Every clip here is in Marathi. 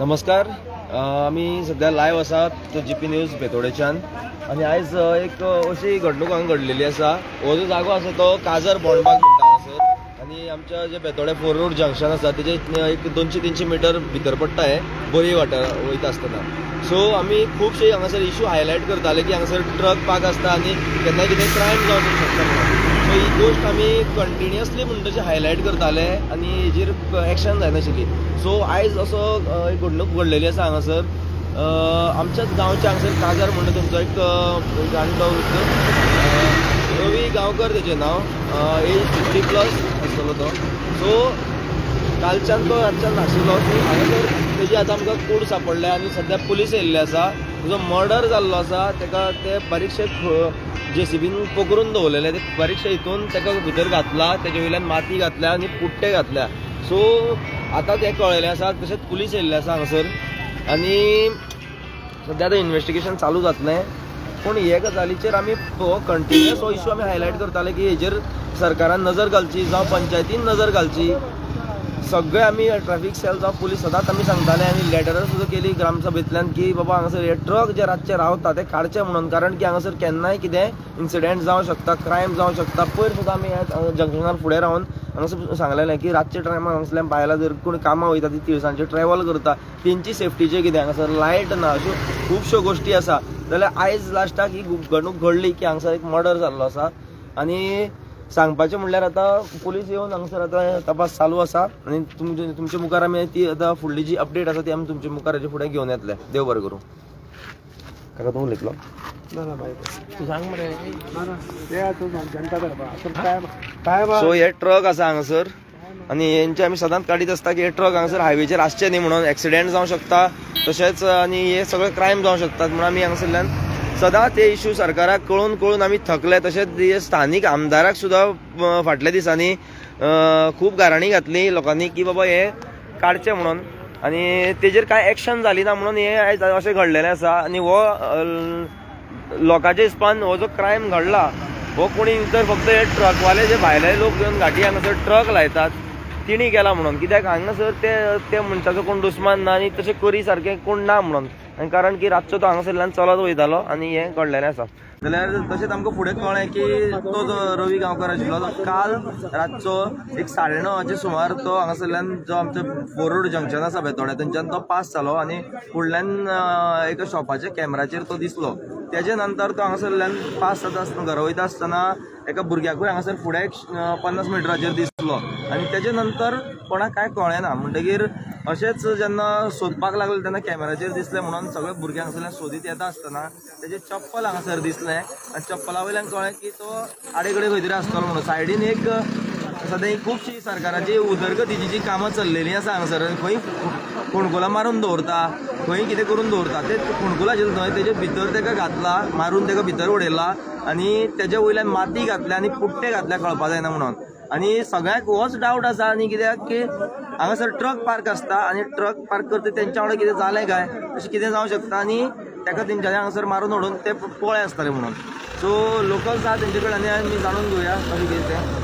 नमस्कार. आम्ही सध्या लायव्ह आसात जीपी न्यूज बेतोडेच्यान आणि आयज एक अशी घडणूक हांगा घडलेली आसा. हो जो जागो आसा तो काजर बोंडबाग म्हणटा हांगासर आणि आमच्या जे बेतोडे 4 रोड जंक्शन आसा तेजे एक 200-300 मीटर भितर पडटा हे बोरी वाठार वयता आसतना. सो आमी खुबशे हांगासर इश्यू हायलायट करताले की हांगासर ट्रक पार्क आसता आनी केन्ना कितें क्रायम जावंक शकता म्हणून. सो ही गोष्ट आमी कंटिन्युअसली म्हणटा हायलायट करताले आनी हेजेर एक्शन जायनाशिल्ली. सो आयज असो एक घडणूक घडलेली आसा हांगासर. आमच्याच गांवच्या हांगासर काजार म्हणटा तुमचो एक जाणटो रवी गांवकर तेजें नांव, एज 50+ आसतलो तो. सो कालच्यान तो रातच्यान नाशिल्लो. सो हांगासर तेजी आतां आमकां कूड सापडल्या आनी सद्या पुलीस येयल्ले आसा. जो मर्डर जाल्लो आसा तेका ते बारीकशे JCBन पकडून दवरलेले. ते बारीकशे हितून तेका भितर घातला, तेजे वयल्यान माती घातल्या आनी पुट्टे घातल्या. सो आतां ते कळयलें आसा. तशेंच पुलीस येयल्ले आसा हांगासर आनी सद्या आतां इन्वेस्टिगेशन चालू जातलें. पूण हे गजालीचेर आमी कंटिन्युअस हो इश्यू आमी हायलायट करताले की हेजेर सरकारान नजर घालची जावं पंचायतीन नजर घालची. सगळे आमी ट्रॅफिक सेल जावं पुलीस सदांच आमी सांगताले आनी लेटरां सुद्दां केली ग्रामसभेंतल्यान की बाबा हांगासर हे ट्रक जे रातचे रावता ते काडचे म्हणून. कारण की हांगासर केन्नाय कितें इन्सिडेंट जावं शकता, क्रायम जावं शकता. पयर सुद्दां आमी ह्या जंक्शनार फुडें रावन हांगासर सांगलेलें की रातचे टायमार हांगासरल्यान बायलां जर कोण कामां वयता ती तिळसांजचे ट्रॅव्हल करता तेंची सेफ्टीचें कितें, हांगासर लायट ना, अश्यो खुबश्यो गोश्टी आसा. जाल्यार आयज लास्टाक ही घडणूक घडली की हांगासर एक मर्डर जाल्लो आसा आनी सांगपाचें म्हणल्यार आतां पुलीस येवन हांगासर आतां तपास चालू आसा आनी तुमचे मुखार आमी ती आतां फुडली जी अपडेट आसा ती आमी तुमचे मुखार हेजे फुडें घेवन येतले. देव बरें करूं. काका तूं उलयतलो सांग मरे. सो हे ट्रक आसा हांगासर आनी हेंचे आमी सदांच काडीत आसता की हे ट्रक हांगासर हायवेचेर आसचे न्ही म्हणून. एक्सिडेंट जावं शकता तशेंच आनी हे सगळे क्रायम जावं शकतात म्हणून आमी हांगासरल्यान सदांच ते इश्यू सरकाराक कळून कळून आमी थकले. तशेंच स्थानीक आमदाराक सुद्दां फाटल्या दिसांनी खूब गाराणी घातली लोकांनी की बाबा हे काडचे म्हणून आनी तेजेर कांय एक्शन जाली ना म्हणून हे आयज अशें घडलेलें आसा. आनी हो लोकांच्या हिसपान हो जो क्रायम घडला हो कोणी तर फक्त हे ट्रकवाले जे भायले लोक घेवन घाटी हांगासर ट्रक लायतात तिणी केला म्हणून. कित्याक हांगासर ते मनशाचो कोण दुस्मान ना आनी तशें करी सारकें कोण ना म्हणून. आनी कारण की रातचो तो हांगासरल्यान चलत वयतालो आनी हें घडलेलें आसा. जाल्यार तशेंच आमकां फुडें कळ्ळें की तो जो रवी गांवकर आशिल्लो तो काल रातचो एक 9:30 सुमार तो हांगासरल्यान जो आमचो 4 रोड जंक्शन आसा बेतोड्या थंयच्यान तो पास जालो आनी फुडल्यान एका शॉपाच्या कॅमेराचेर तो दिसलो. तेजे नंतर तो हांगासरल्यान पास जाता आसतना घरा वयता आसतना एका भुरग्याकूय हांगासर फुडें 50 मिटराचेर दिसलो आनी तेजे नंतर कोणाक कांय कळ्ळें ना. म्हणटकीर अशेंच जेन्ना सोदपाक लागले तेन्ना कॅमेराचेर दिसलें म्हणून सगळे भुरगे हांगासरल्यान सोदीत येता आसतना तेजें चप्पल हांगासर दिसलें आनी चप्पला वयल्यान कळ्ळें की तो आडेकडे खंय तरी आसतलो म्हणून. सायडीन एक सद्या ही खुबशी सरकाराची उदरगतीची जी कामां चल्लेलीं आसा हांगासर. खंय फोंडकुलां मारून दवरता, खंय कितें करून दवरता. ते फोंडकुलां आशिल्ले थंय तेजे भितर तेका घातला, मारून तेका भितर उडयला आनी तेजे वयल्यान माती घातल्या आनी पुट्टे घातल्या कळपा जायना म्हणून. आनी सगळ्यांक होच डावट आसा आनी कित्याक की हांगासर ट्रक पार्क आसता आनी ट्रक पार्क करता तेंच्या वांगडा कितें जालें काय अशें कितें जावं शकता आनी तेका तेंच्यांनी हांगासर मारून उडोवन ते पळय आसतले म्हणून. सो लोकल्स आहा तेंचे कडेन आनी आमी जाणून घेवया कशें कितें तें.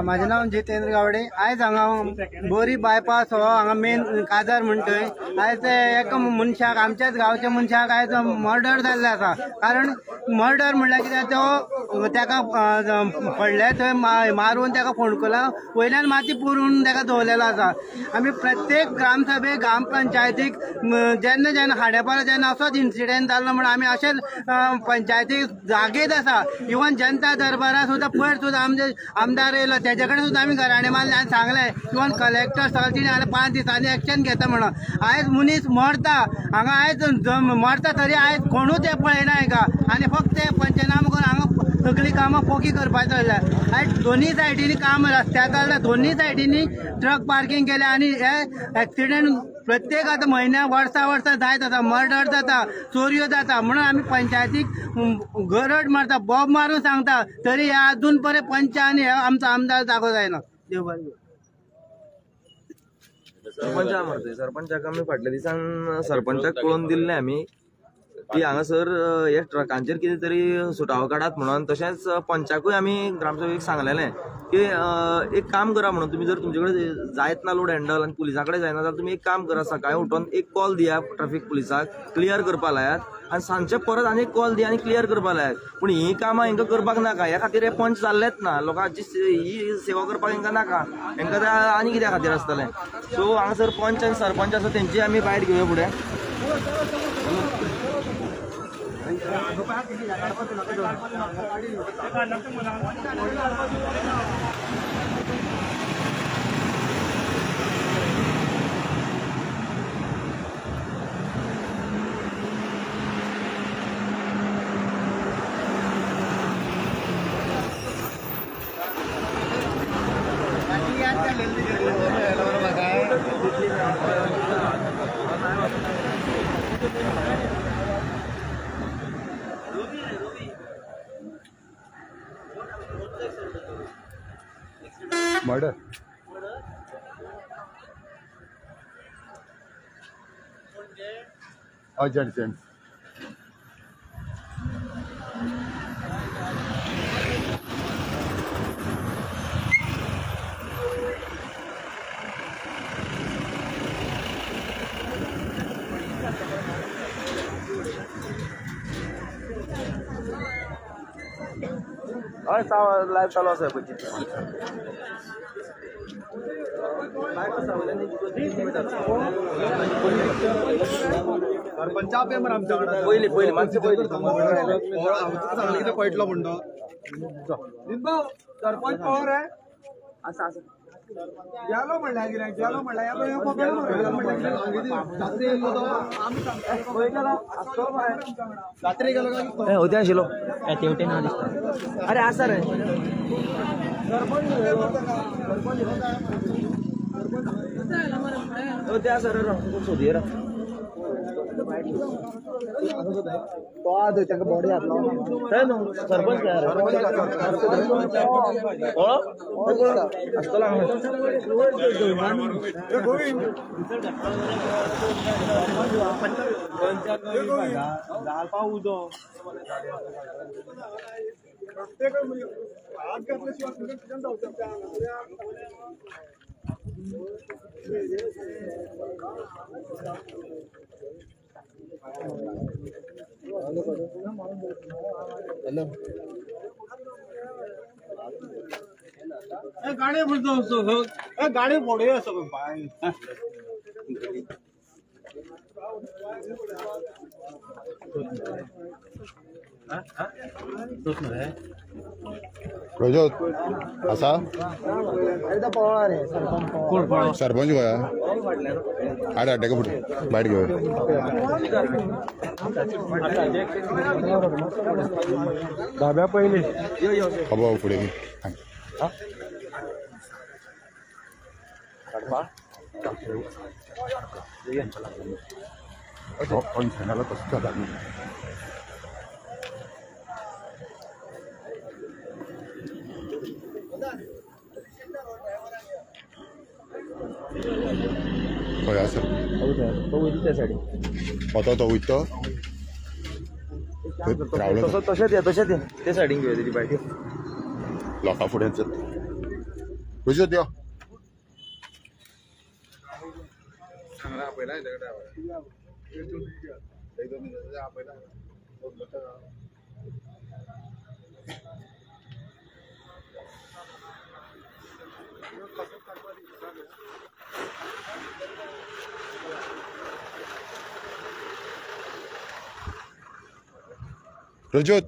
माझे नाव जितेंद्र गावडे. आयज हांगा बोरी बायपास हो हांगा मेन काजार म्हणटय आयज एका मनशाक आमच्याच गांवच्या मनशाक आयज मर्डर जाल्ले आसा. कारण मर्डर म्हणल्यार कितें तो तेका पडले थंय मारून तेका फोंडकुलां वयल्यान माती पुरून तेका दवरलेलो आसा. आमी प्रत्येक ग्रामसभेक ग्रामपंचायतीक जेन्ना जेन्ना हाडेपार जेन्ना असोच इन्सिडेंट जाल्लो म्हणून आमी अशेंच पंचायतीक जागेत आसा. इवन जनता दरबारा सुद्दां पयर सुद्दां आमचे आमदार येयलो तेजे कडेन सुद्दां आमी घराणे मारले आनी सांगले. इवन कलेक्टर सगळ्यांनी आनी 5 दिसांनी एक्शन घेता म्हणून. आयज मनीस मरता हांगा, आयज मरता तरी आयज कोणूच हे पळयना हाका आनी फक्त ते पंचनामा करून हांगा सगळी कामां पोकी करपाचो जाल्यार. आयज दोनूय सायडीनी काम रस्त्या काडला, दोनूय सायडीनी ट्रक पार्किंग केले आनी हे एक्सिडेंट प्रत्येक आतां म्हयन्या वर्सा जायत आसा. मर्डर जाता, चोरयो जाता म्हणून आमी पंचायतीक गरड मारता, बॉब मारून सांगता तरी हे अजून पर्यंत पंच आनी हे आमचो आमदार जागो जायना. देव बरें. सरपंचाक मारतय. सरपंचाक आमी फाटल्या दिसान सरपंचाक कळोवन दिल्लें आमी की हांगासर हे ट्रकांचेर कितें तरी सुटावो काडात म्हणून. तशेंच पंचाकूय आमी ग्रामसभेक सांगलेलें की एक काम करा म्हणून, तुमी जर तुमचे कडेन जायत ना लोड हँडल आनी पुलिसा कडेन जायना जाल्यार तुमी एक काम करा, सकाळीं उठून एक कॉल दिया ट्रॅफिक पुलिसाक, क्लियर करपा लायात, आनी सांजचे परत आनी एक कॉल दिया आनी क्लियर करपा लायात. पूण ही कामां हांकां करपाक नाका, ह्या खातीर हे पंच जाल्लेच ना. लोकांची ही सेवा करपाक हांकां नाका, हांकां ते आनी कित्या खातीर आसतलें. सो हांगासर पंच आनी सरपंच आसा तेंची आमी बायट घेवया फुडें. मर्डर अर्जंट हय लायव्ह चालू आसा पळय. सरपंचा पेपर आमच्याकडे पयली मातशें पयली सांगले पळयटलो म्हणतो सरपंच पवार आहे आसा गेलो म्हणल्या कितें गेलो म्हणल्या रात्री गेलो होते आशिल्लो तेवटे ना दिसता. अरे आसा रे ते आसा रे सोदी रे तांकां बॉडी घातलो न्हू सरपंच आसतलो उदो गाडी म्हणतो गाडी फोडूया सगळं पाय प्रज्योत असा सरपंच गोया आड हाड का फुटे बायट घेऊया धाब्या पयली खबर फुडें सांगायला कसं जाता खंय सर तो वयता रावलो तशेंच ते सायडीन घेवया तेजी बायटी लोकां फुडें प्रज्योत यो प्रज्योत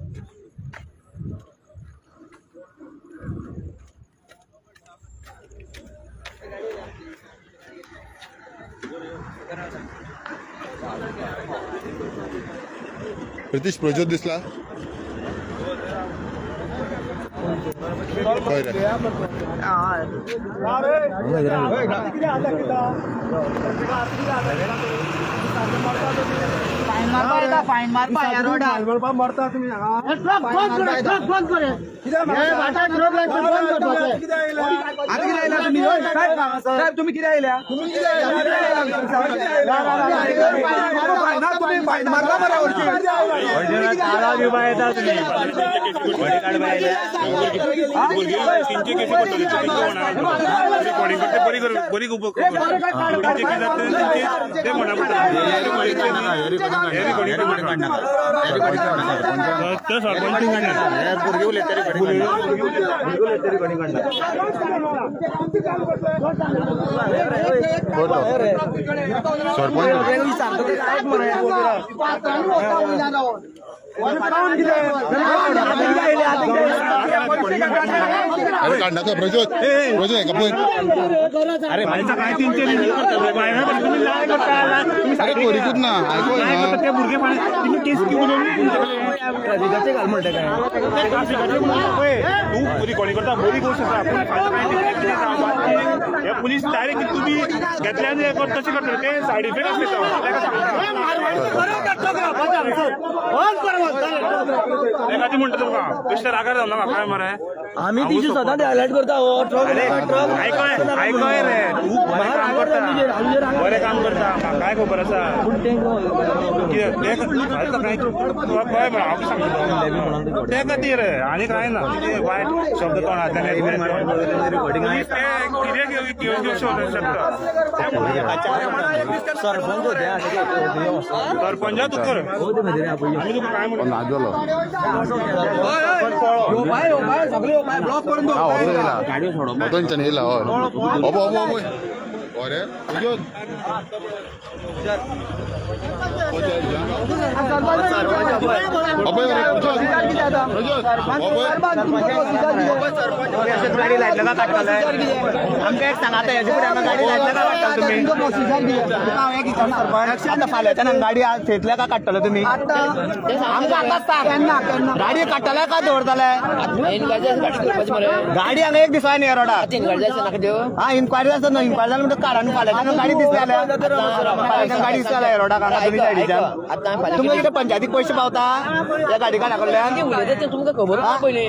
प्रतीश प्रज्योत दिसला खंय रे फायन मारपा ह्या रोडार मरता तुम्ही बंद करे साहेब तुम्ही किती आयल्या अरे काढ का प्रज्योत प्रज्योत आहे का पण अरे भाईचा काय तीनचे अरे कोरीकूत ना ऐकू ना ते बुरगे पाणी तुम्ही केस घेऊन ट्रॅफिकाचे घाल म्हणते काय तू पुरी कोणी करता बोरी करू शकता पोलीस डायरेक्ट तुम्ही घेतल्याने तसे करतात ते साईड इफेक्ट असते एखादी म्हणतो तुमका पेक्षा रागार जाऊ नका काय मराय आम्ही तिची सदा हायलाइट करता ऐकय रे तू काम करता बरे काम करता काय खबर असा ते खातीर आणि काय ना ते वाईट शब्द तोंडातल्याने सरपंच तू कर काय म्हणतो ब्लॉक करून गाडी अरे गाडी लायटला का काढताय आमच्या एक सांगा आता याच्या पुढे आम्ही गाडी लायटला का काढताल तुम्ही फाल्याच्या गाडी आज थेटल्या का काढताल तुम्ही गाडी काढताय का दौडताय गाडी हांगा एक दिसा न्ही रोडा हा इन्क्वायरी आसा न्हू इन्क्वायरी जाल्यार म्हणटा कारांनी फाल्याच्यान गाडी दिसताल्या फाल्याच्यान गाडी दिसताल्या रोडाक हांगा दोनी सायडीच्यान तुमकां कितें पंचायतीक पयशे पावता या गाडी काडा कडल्यान तुमकां खबर ना पयलीं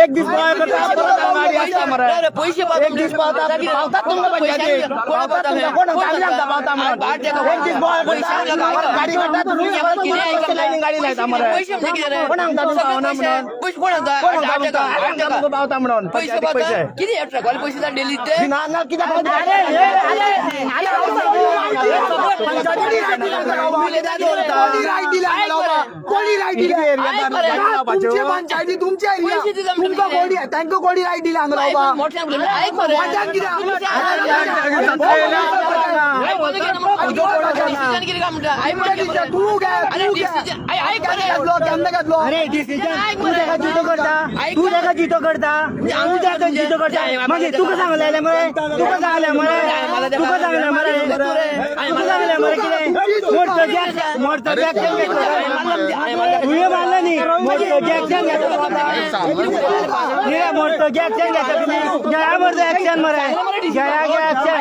एक दीस गोंय करता परत गाडी आसता मरे पैसे एक दीस पावता पावतात तुमकां पंचायतीक पावतात तुमकां कोण गाडी सांगता पावता म्हणून एक दीस गोंय करता गाडी काडटा तुमी लायनीन गाडी लायता मरे कोण सांगता तुमकां पावना म्हणून कोण सांगता तुमकां पावता म्हणून पंचायतीक पैसे किती ट्रकवाले पैसे डेली ते ना ना कित्याक कोणी राईट दिली तुमचे पंचायती तुमच्या तुमकां कोणी तांकां कोणी राईट दिली हांगा केन्ना घेतलो अरे डिसिजन तू ताका जितो करता तू ताका जितो करता तू ताका जितो करता मागीर तुका सांगलें मरे तुका सांगलें मरे तुका सांगलें मरे तुका सांगलें मरे कितें मोडतो जॅक्शन घेतलो तुवें मारला न्ही मोडतो जॅक्शन घेतलो मोडतो जॅक्शन घेतलो तुमी घ्या मरे एक्शन मरे घ्या एक्शन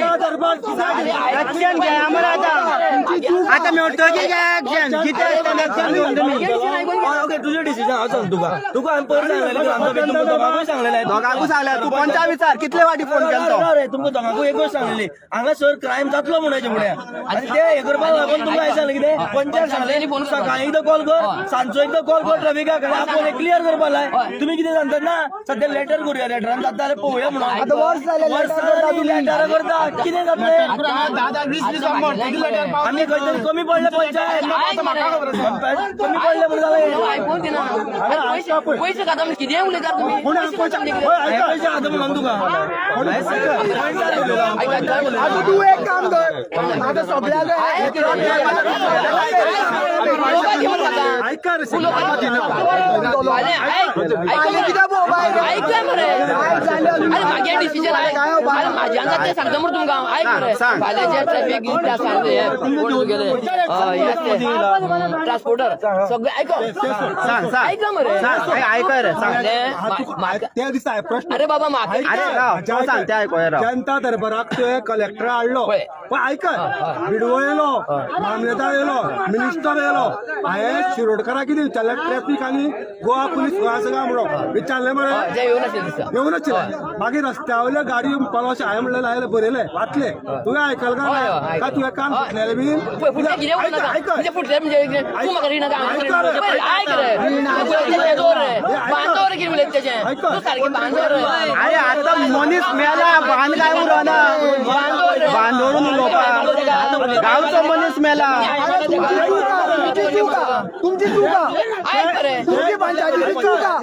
एक्शन घ्या मरे आतां मोडतो घ्या एक्शन कितें एक्शन घेवन तुमी ओके तुझे डिसिजन हांव सांग तुका आमी पयलीं सांगलेलें दोगांकूय सांगलेलें दोगांकूय सांगलें तू पंचा विचार कितले वाटी फोन केलो रे तुमकां दोगांकूय एक गोश्ट सांगलेली हांगा सर क्रायम जातलो म्हणायचे फुडें आनी ते हे करपाक लागून तुमकां हांवें सांगलें कितें पंचाक सांगलें फोन सकाळीं एकदां कॉल कर सांजचो एकदां कॉल कर ट्रॅफिकाक आनी आपूण क्लियर करपा लाय तुमी कितें सांगतात ना सद्या लेटर करूया लेटरान जाता जाल्यार पळोवया म्हणून आतां वर्स जालें लेटर करता कितें जातलें 10-20 दीस आमी खंय तरी कमी पडले पंचायत कमी पडले म्हणून जालें पैसे खाता किती उलयता तुम्ही पैसे आता म्हणून तुका तू एक काम कर आता सगळ्याला ट्रान्सपोर्टर सगळे प्रश्न अरे बाबा जनता दरबाराक कलेक्टर हाडलो पण ऐका विडवो येयलो मामलेदार येयलो मिनिस्टर येयलो हांवें शिरोडकारा कितें विचारलें ट्रॅफिक आनी गोवा पुलीस गोवा सगळा म्हणून विचारलें मरे येऊन आशिल्लें मागीर रस्त्या वयल्या गाडी पालो अशें हांवें म्हणलें हांवें बरयलें वाचलें तुवें आयकलें काय तुवें कान फुटलेलें बीन अरे आता मनीस मेला बांध काय उरना बांधवरून उलोवपाक गांवचो मनीस मेला तुमची चुका तुमची पंचायतीची चुका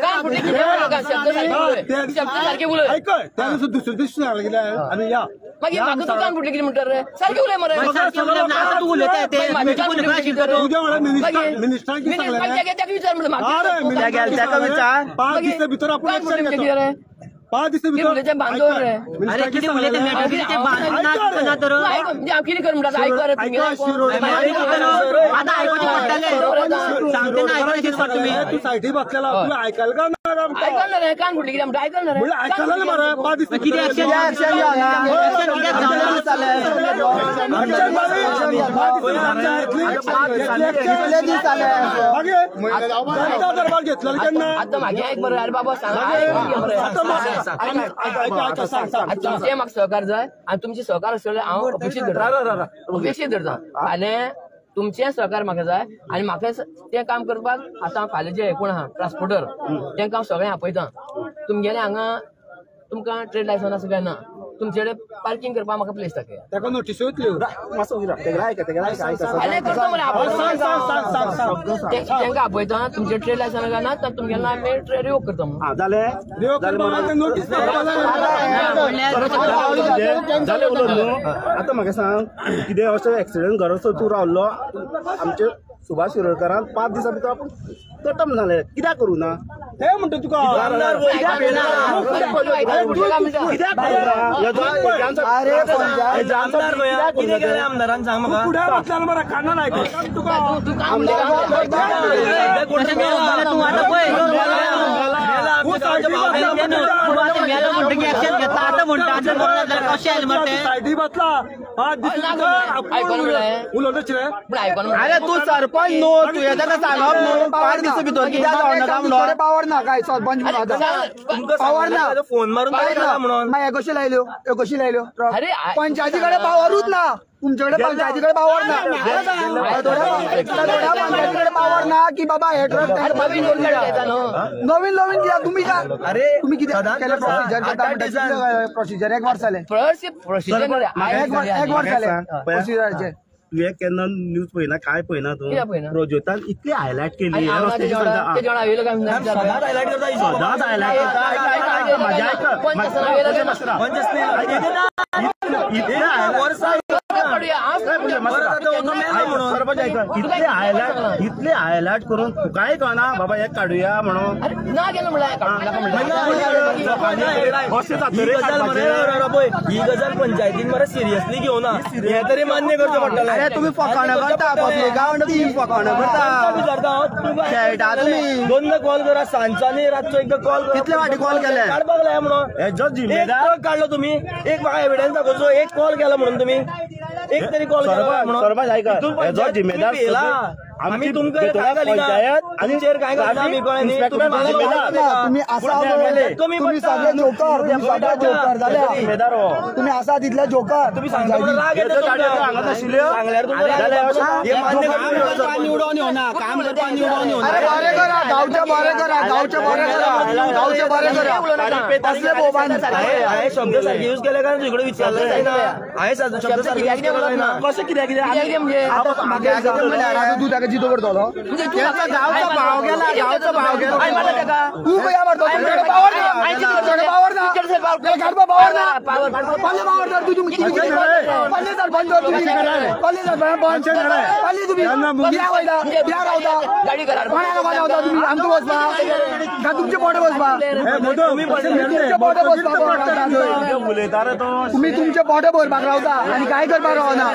त्या दुसरे दिवशी सांगलें कितें आमी या दुकान फुटली कितें म्हणटा रे सारकें उलय मरे उद्या म्हणल्यार मिनिस्टरान कितें सांगलें विचार विचार 5 दिसा भितर आपूण एक्शन घेता 5 दिसा भितर बांदोर रे अरे किती उलयता ते बांधना तर हांव कितें कर म्हणटा आयको रे तुमी आता आयकोची पडटले सांगते ना आयकोची पडटा तुम्ही तू सायटी बसलेला तुवें आयकलें का ना आयकल रे कान फुटली कितें म्हणटा आयकल रे म्हणल्यार आयकलें मरे 5 दिसा किती एक्शन दरबार घेतलेलो केन्ना आतां मागे आयक बरें अरे बाबा तुमचे म्हाका सहकार जाय आनी तुमचे सहकार आसले हांव अपेक्षीत धरता फाल्यां तुमचे सहकार म्हाका जाय आनी म्हाका तें काम करपाक आतां फाल्यां जे कोण आहा ट्रान्सपोर्टर तेंका हांव सगळें आपयतां तुमगेले हांगा तुमकां ट्रेड लायसन आसा काय ना तुमचे कडेन पार्किंग करपाक म्हाका प्लेस दाखय ताका नोटीस येतल्यो तेंका आपयता तुमचे ट्रेड लायसन काय ना तर तुमगेले आमी ट्रेड रिवोक करता नोटीस आता म्हाका सांग कितें असो एक्सिडेंट घडोवचो तूं रावल्लो आमचे सुभाष शिरोडकरान 5 दिसा भितर आपूण कटम जालें कित्याक करूं ना ते म्हणटा तुका आमदारान सांग म्हाका फुडें वचलेलो मरे कानान आयकलें तुका तूं आतां सायटी बसला 5 उलोवनच रे अरे तू सरपंच न्हू तुवें ताका सांगप न्हू 5 दिसा भितर कित्याक जावनाका म्हणून पावर ना काय सरपंच पावर ना फोन मारून म्हणून हे कशी लायल्यो पंचायती कडेन पावरूच ना तुमच्याकडे पंचायती कडेन पावर ना पंचायती कडेन पावर ना की बाबा हे नवीन कित्याक तुम्ही का अरे तुम्ही कित्याक प्रोसिजर 1 वर्स जालें प्रोसिजर 1 वर्स जालें प्रोसिजराचे तुवें केन्ना न्यूज पळयना काय पळयना तूं कित्याक पळयना? प्रोजेक्टान इतली हायलायट केली इतले हायलाइट करून तुकाय कळना बाबा एक काडुया म्हणून ना गेलो ही गजाल पंचायतीन मरे सिरियसली घेवना हे तरी मान्य करचो पडटलें अरे तुम्ही फकाणां करता पब्लिका तुम्ही फकाणां करता तुम्ही 2 कॉल करा सांजचानी रातचो एकदा कॉल कितले वाटी कॉल केले काडपाक लाया म्हणून हे जो जिम्मेदार काढलो तुम्ही एक म्हाका एविडन्स दाखोवचो एक कॉल केला म्हणून तुम्ही एक तरी कॉल केला म्हणून सरपंच ऐका हे जो जिम्मेदार आम्ही तुमकां पंचायत आणि चेर काय करता आम्ही कळ्ळें तुम्ही असा तुम्ही सगळे जोकर जाले जिम्मेदार हो तुम्ही असा तिथले जोकर तुम्ही सांगता राग येता सांगल्यार निवडून येऊ ना काम करता निवडून येऊ अरे बरे करा गावचे बरे करा गावचे बरे करा असले बोबान हांवें शब्द सारखे यूज केले कारण तुकडे विचारलं जायना हांवें शब्द सारखे कशें कित्याक तू ताका जितो करतलो गावचा भाव गेला तू खंय मारतो पावर ना तू तुम्ही पल्ले सरपंच गाडी करा तुम्ही आमचं बसपा का तुमचे पोटे बसपा तुम्ही तुमचे पोटे भरपाक रावता आणि काय करपाक रावना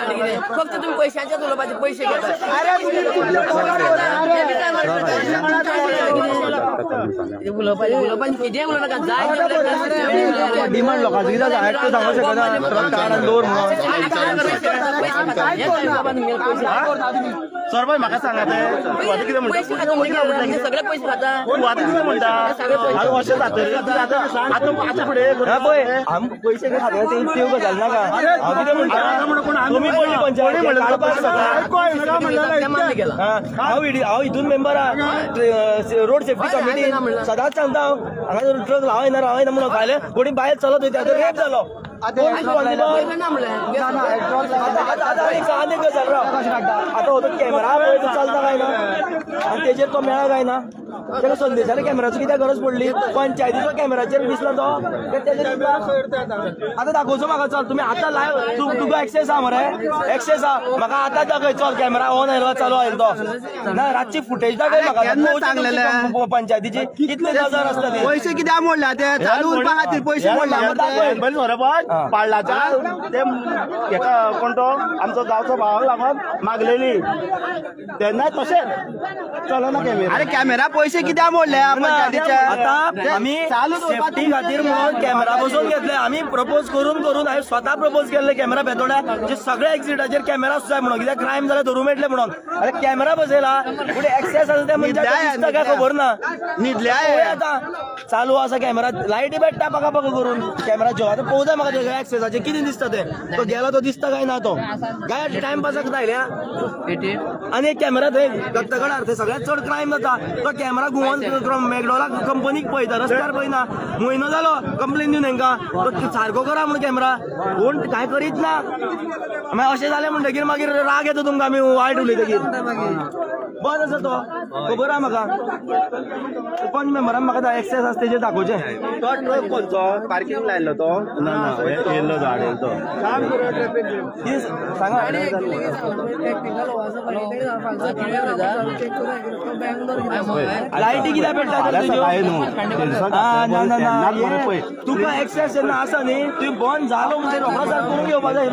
फक्त तुम्ही पैशांच्या उलोवपाचे पैसे घेता उलोवपाचे कितें उलोवनाका जाय डिमांड लोकांचो कित्याक डायरेक्ट सांगूंक शकना कार्डान दवर म्हणून सरपंच म्हाका सांगा ते तूं आतां कितें म्हणटा सगळे पैसे खाता तूं आतां कितें म्हणटा अशें जातकीर आतां फुडें पळय आमकां पयशे खात्यार त्यो गजाल नाका हांव कितें म्हणटा तुमी पयलीं पंचायत हांव हितून मेंबर रोड सेफ्टी कमिटी सदांच सांगता हांगा ट्रक रावयना म्हणून फाल्यां कोणी भायर चलत वयता रेप जालो आतां हो तो कॅमेरा पळय तो चलता काय ना आनी तेजेर तो मेळा काय ना तेका संदेशाच्या कॅमेराची कित्याक गरज पडली पंचायतीचो कॅमेराचेर दिसला तो आतां दाखोवचो म्हाका चल तुमी आतां लायव्ह तुका एक्सेस आहा मरे एक्सेस आहा म्हाका आतां दाखय चल कॅमेरा ऑन आयलो चालू आयलो तो ना रातची फुटेज दाखय म्हाका पंचायतीची कितले नजर आसता ते पैसे कित्याक मोडला ते चालू उरपा खातीर पैसे मोडला पाडलाच्या ते हेका कोण तो आमचो गांवचो भावाक लागून मागलेली तेन्ना तशें चलना कॅमेरा अरे कॅमेरा पैसे कित्याक मोडल्या आता आम्ही सेफ्टी खातीर म्हणून कॅमेरा बसोवन घेतले आम्ही प्रपोज करून हांवें स्वता प्रपोज केल्ले कॅमेरा बेतोड्या जे सगळ्या एक्सिडेंटाचेर कॅमेरा जाय म्हणून कित्याक क्रायम जाल्यार धरूं मेळटले म्हणून अरे कॅमेरा बसयला पुढे एक्सेस आसा ते म्हणजे काय खबर ना न्हिदल्या आतां चालू आसा कॅमेरा लायटी पेट्टा पाका करून कॅमेरा जो आतां पळोवता म्हाका ते एक्सेसाचे कितें दिसता ते तो गेलो तो दिसता काय ना तो काय टायमपासाक लायल्या आनी एक कॅमेरा थंय गत्तगडार थंय सगळ्यात चड क्रायम जाता तो कॅमेरा घुंवोन मॅकडॉला कंपनीक पळयता रस्त्यार पळयना म्हयनो जालो कंप्लेन दिवन हांकां तो सारको करा म्हण कॅमेरा कोण काय करीत ना मागीर अशें जालें म्हणटकीर मागीर राग येता तुमकां आमी वायट उलयतकीर बंद आसा तो खबर आहा म्हाका पंच मेंबरान म्हाका एक्सेस आसा तेजेर दाखोवचें तो ट्रक खंयचो पार्किंग लायल्लो तो ना येयल्लो तो हाडेल तो सांगा लायटी कित्याक पेट्टा तुका एक्सेस जेन्ना आसा न्ही तुवें बंद जालो म्हणजे रोखडो सारको करून घेवपा जाय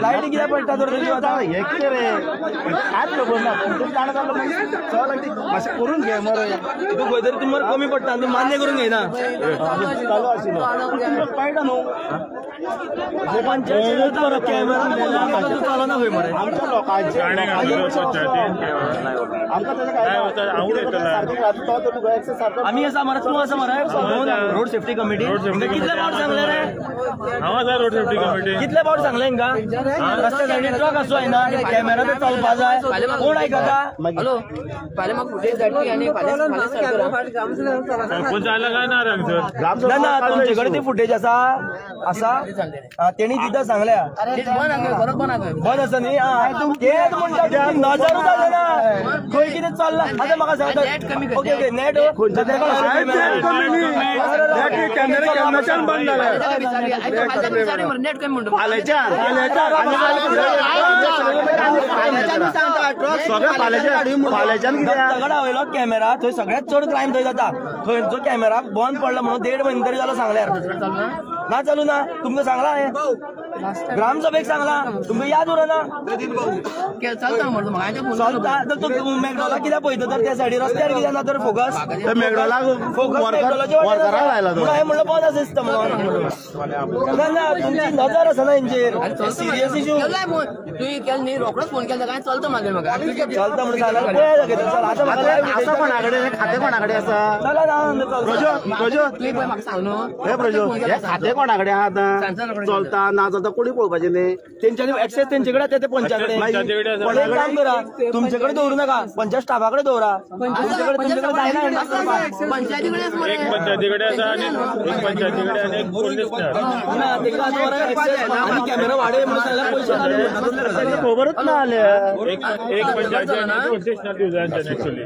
लायटी कित्याक पेट्टा तर तुजी आतां हे कितें रे कांयच खबर ना तुमी जाणा जालो चल मातशें करून घे मरे तूं खंय तरी तुमकां कमी पडटा तूं मान्य करून घेयना चालू आशिल्लो कळटा न्हू कॅमेरा चलना खंय मरे आमच्या लोकांचे आमकां तशें काय तो तुका एक्सेस सारको आमी आसा मरे तूं आसा मरे रोड सेफ्टी कमिटी कितले फावट सांगले रे हांव आसा रोड सेफ्टी कमिटी कितले फावट सांगले हांकां रस्त्या सायडीन ट्रक आसूं येना कॅमेरा ते चलपा जाय कोण आयकता हॅलो फाल्यां म्हाका फुटेज धाडली आनी फाल्यां सरपंच आयला काय ना रे हांगसर ना ना तुमचे कडेन ती फुटेज आसा तेणी दिता सांगल्या बंद आसा न्ही तेच म्हणटा नजरूच जायना खंय कितें चल्ला आतां म्हाका सांगता ओके ओके नेट कॅमेराच्यान बंद जाल्या नेट कमी म्हणतो दगडा वयलो कॅमेरा थंय सगळ्यात चड क्रायम थंय जाता थंयचो कॅमेरा बंद पडला म्हणून 1.5 म्हयने तरी जालो सांगल्यार ना चालू ना तुमकां सांगला हे ग्रामसभेक सांगला तुमकां याद उरना चलता तर तो मॅकडॉला कित्याक पळयता तर त्या सायडीन रस्त्यार कित्याक ना तर फोकस मेकडॉलाक हांवें म्हणलं बंद आसा दिसता म्हणून ना ना तुमची नजर आसा ना हेंचेर सिरियस इश्यू तुवें केलो न्ही रोखडोच फोन केलो काय चलता मागीर म्हाका चलता म्हणून सांगला पळय दाखयता चल आतां म्हाका आसा कोणा कडेन खातें कोणा कडेन आसा चला ना तुवें पळय म्हाका सांग न्हू हे प्रजो हे खातें कोणा कडेन आहा आतां चलता ना चलता कोणी पळोवपाचें न्ही तेंच्यांनी एक्सेस तेंचे कडेन ते पंचा कडेन पण एक काम करा तुमचे कडेन दवरू नाका पंचा स्टाफा कडेन दवरा तुमचे कडेन जायना पंचायती कडेन एक पंचायती कडेन आसा आनी एक पंचायती कडेन आनी एक पुलीस ना तेका आतां मरे एक्सेस आनी कॅमेरा वाडय म्हणून सांगल्यार पयशे खबरच ना एक पंचायती आनी दोन स्टेशनार दिवजांचे एक्चुअली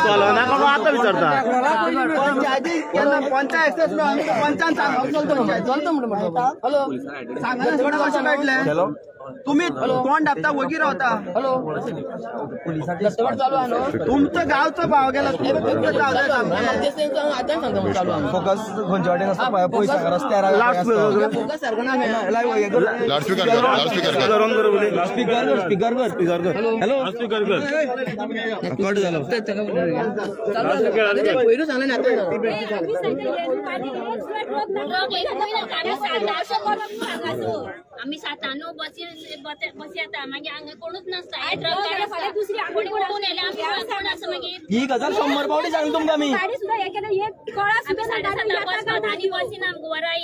चलना कोण आतां विचारता चलता म्हणून हॅलो केलो तुम्ही कोण दाबता वगैरे होता हॅलो दस्तवट चालू आहे ना तुमचं गावचं भाव गेला तुमचं गाव आता सांगतो मग चालू आहे फोकस खंयच्या वाटेन आसता पयस रस्त्यार फोकस सारखं नाही लाउडस्पीकर कर लाउडस्पीकर स्पीकर कर हॅलो स्पीकर कर कट झालं पहिलं सांगलं ना आम्ही 97 बसी आता मागे अंग कोणूच नसता दुसरी ही गजाल 100 पावडी सांग तुमका मी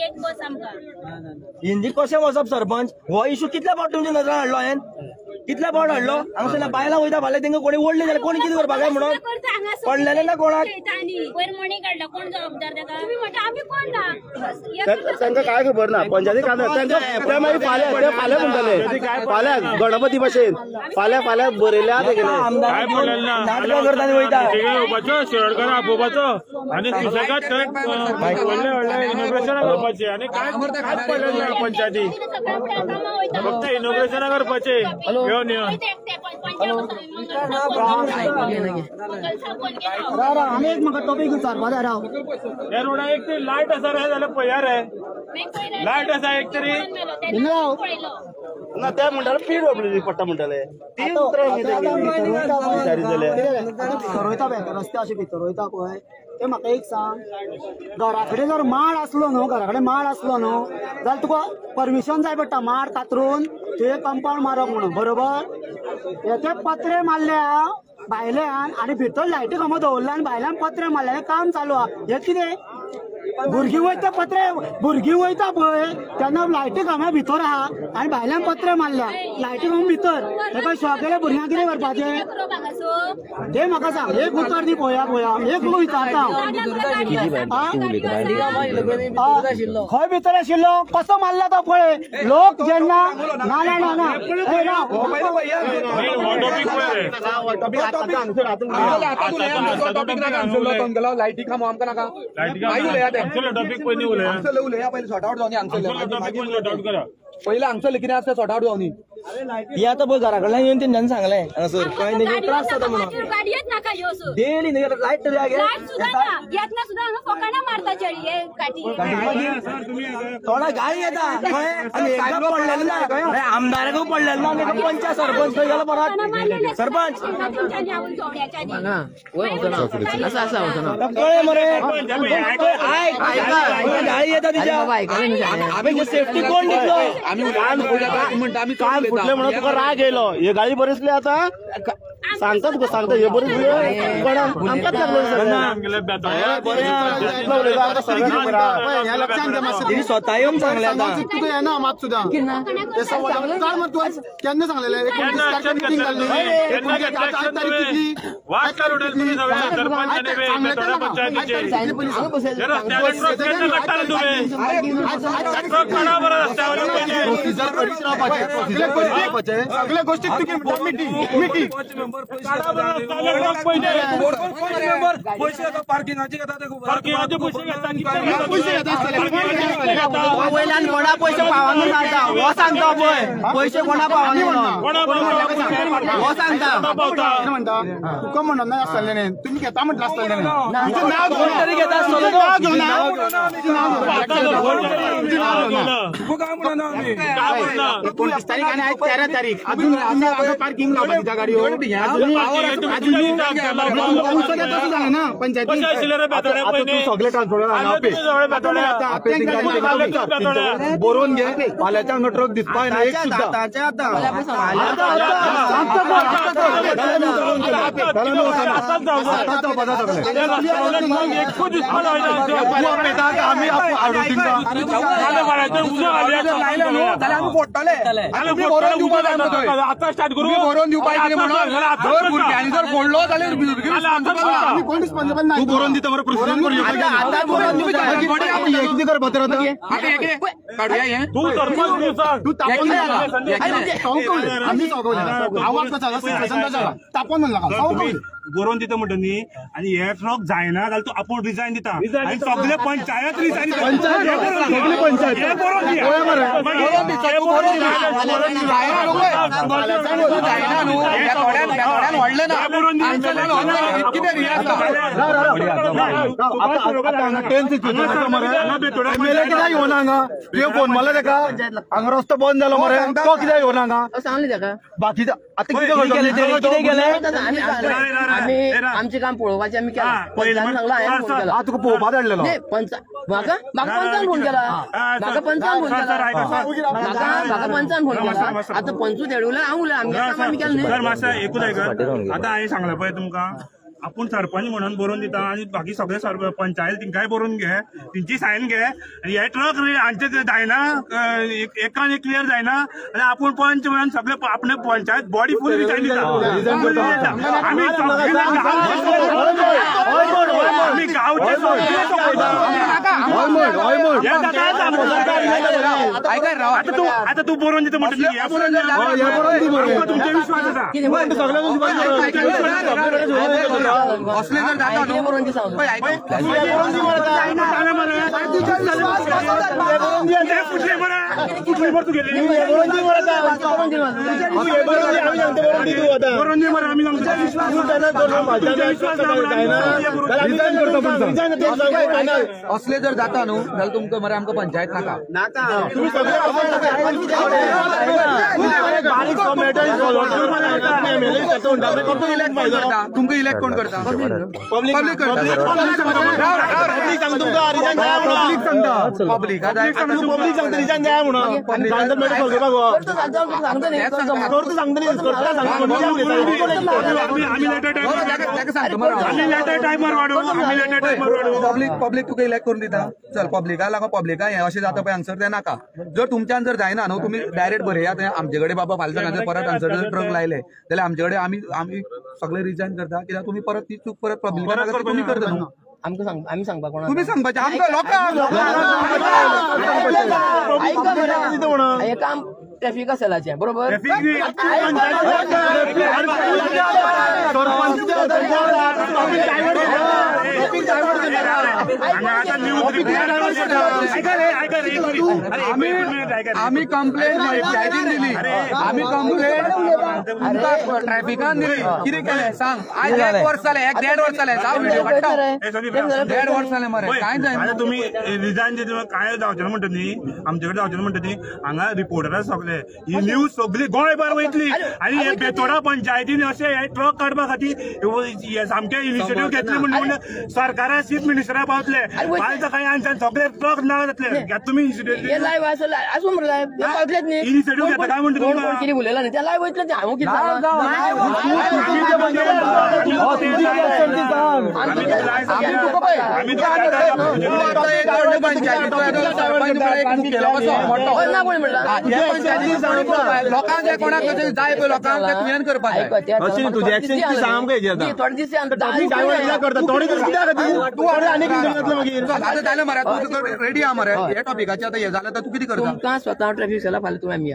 एक बस आमकां हिंदी कशें वचप सरपंच हो इशू कितल्या फावट तुमच्या नजरान हाडलो हांवें कितल्या फावट हाडलो हांगासरल्या बायलां वयता फाल्यां तांकां कोणी ओडले जाल्यार कोणी कितें करपाक जाय म्हणून पडलेले ना कोणाक वयर मणी काढला कोण जबाबदार ताका तुम्ही म्हणटा आम्ही कोण ना तांकां काय खबर ना पंचायती तांकां मागीर फाल्यां म्हणटाले फाल्यां गणपती भशेन फाल्यां बरयल्या काय पडलेलं ना नाटकां करता आनी वयता येवपाचो शिरोडकर आपोवपाचो आणि सुशेगाद थंय व्हडले इनोग्रेशन करपाचे आणि काय पडलेलं ना पंचायती फक्त इनोग्रेशन करपाचे येवन आमी एक म्हाका टॉपिक विचारपा जाय राव या रोडाक एक तरी लायट आसा रे जाल्यार पळया रे लायट आसा एक तरी ना त्या म्हणटाले पीडब्ल्यूडी पडटा म्हणटाले ती उतरां भितर वयता रस्ते अशे भितर वयता पळय ते म्हाका एक सांग घरा कडेन जर माड आसलो न्हू घरा कडेन माड आसलो न्हू जाल्यार तुका परमिशन जाय पडटा माड कातरून तुवें कंपाउंड मारप म्हणून बरोबर हे पत्रे मारल्या भायल्यान आनी भितर लायटी खांबो दवरला आनी भायल्यान पत्रे मारल्या काम चालू आहा हे कितें भुरगीं वयता भुरगीं वयता पळय तेन्ना लायटी खांब्या भितर आहा आनी भायल्यान पत्रे मारल्या लायटी खांब भितर तेका शॉकेल्या भुरग्यांक कितें करपाचें ते म्हाका सांग एक उतर दी पळया एक विचारता खंय भितर आशिल्लो कसो मारला तो पळय लोक जेन्ना ना लायटी खांबो आमकां नाका टॉपिक पयलीं उलया पयलीं सॉर्ट आउट जावनी करा पयलीं हांगसर कितें आसता सॉर्ट आउट जावनी हे आता पळय घरा कडल्यान येवन तेंच्यानी सांगलें हांगासर कळ्ळें न्ही त्रास जाता म्हणून गाडी येत नाका ह्यो सो डेली न्ही लायट तरी हागे लायट सुद्धा ना येतना सुद्धा हांगा फोकाणा मारता चळी हे काठी थोडा गाडी येता कळ्ळें आनी हेका पडलेलें ना कळ्ळें आमदाराक पडलेलें ना आनी पंचायत सरपंच थंय गेलो परत सरपंच कळ्ळें मरे गाडी येता तिच्या सेफ्टी कोण दितलो आमी कान फुटले म्हणून तुका राग येयलो हे गाडी बरसली आता सांगता तुका सांगता हे बरसले आमकांच लागलो स्वता येवन सांगले आता तुका येना मात सुद्धा केन्ना सांगलेले सगळ्या गोष्टी पार्किंगाचे वयल्यान कोणा पैसे पावानी मारता हो सांगता पळय पैसे कोणा पावानी हो सांगता म्हणटा तुका म्हणत नाही आसतलें तुम्ही घेता म्हटलं आसतलें तरी घेता तारीख अजून पार्किंग लावपाची त्या गाडीवर ना पंचायती सगळे बरोवन घे फाल्याच्या हांगा ट्रक दिसपाक ना एक बरोवन दिवपाक भुरग्यांनी जर फोडलो जाल्यार कोण रिस्पॉन्सिबल नाही बरोवन दिता बरं तापोवन म्हणला बरोवन दिता म्हणटा न्ही आनी हे ट्रक जायना जाल्यार तूं आपूण रिजायन दिता आनी सगळे पंचायत रिजायन पंचायत फोन मला तेका हांगा रस्तो बंद जालो मरे तो कित्याक येवना हांगा सांगले तेका बाकी आता कितें केले आम्ही आमचे काम पळोवपाचे आम्ही केला पंचान सांगला हांवें फोन केला तुका पळोवपा धाडलेलो म्हाका पंचान फोन केला म्हाका पंचान फोन केला म्हाका पंचान फोन केला आता पंचू देडवले हांव उलय आम्ही केलं सर मातशें एकूच आयकत आतां हांवें सांगलें पळय तुमकां आपूण सरपंच म्हणून बरोवन दिता आनी बाकी सगळे पंचायत तिंकाय बरोवन घे तेंची सायन घे आनी हे ट्रक हांचे जायना एकान एक क्लियर जायना आनी आपूण पंच म्हणून सगळे आपणे पंचायत बॉडी फूल रिजायन दिता आमी गांवचे आता तू बरोवन दिता म्हणटा तुमचे विश्वास आसा असले जर जाता न्हू जाल्यार तुमकां मरे आमकां पंचायत नाका तुमकां इलेक्ट कोण करता पब्लिक पब्लिक तुका इलेक्ट करून दिता चल पब्लिका लागून पब्लिका हे अशें जाता पळय आन्सर ते नाका जर तुमच्यान जर जायना न्हू तुमी डायरेक्ट बरयात आमचे कडेन बाबा फाल्यां सकाळचे परत आन्सर जर ट्रक लायले जाल्यार आमचे कडेन आमी सगळे रिजायन करता कित्याक तुमी परत ती चूक परत पब्लिका तुमी करता न्हू आम्ही सांगपा कोणा तुमी सांगपाचें आमकां लोकांक हे काम ट्रॅफिक असेलाचे बरोबर आम्ही कंप्लेंट पंचायतीन दिली आम्ही कंप्लेंट ट्रॅफिकान दिली कितें केलें सांग आयज 1 वर्स जालें 1.5 वर्स जालें जावं व्हिडिओ काडटा 1.5 वर्स जालें मरे काय जाय तुम्ही रिजायन दिता काय जावचें म्हणटा न्ही आमचे कडेन जावचें म्हणटा न्ही हांगा रिपोर्टरां सगळे ही न्यूज सगळी गोंयभर वयतली आनी हे बेतोडा पंचायतीन अशें हे ट्रक काडपा खातीर सामके इनिशिएटीव घेतले म्हणून सरकारा चीफ मिनिस्टरा पावतले फाल्यां सकाळीं आमच्यान सगळे ट्रक ना जातले तुमी इनिशिएटीव घेता काय म्हणटा तुमी कितें उलयला न्ही ते लायव वयतले ते हांव कितें लोकांक जे कोणाक जाय पळय लोकांक ते तुवें करपाक जाय तुझे एक्शन सांग थोडे दीस जालें मरे तूं रेडी आहा मरे हे टॉपिकाचेर आतां हे जालें तर तू कितें करता तुमकां स्वता ट्रॅफिक सेला फाल्यां तुमी आमी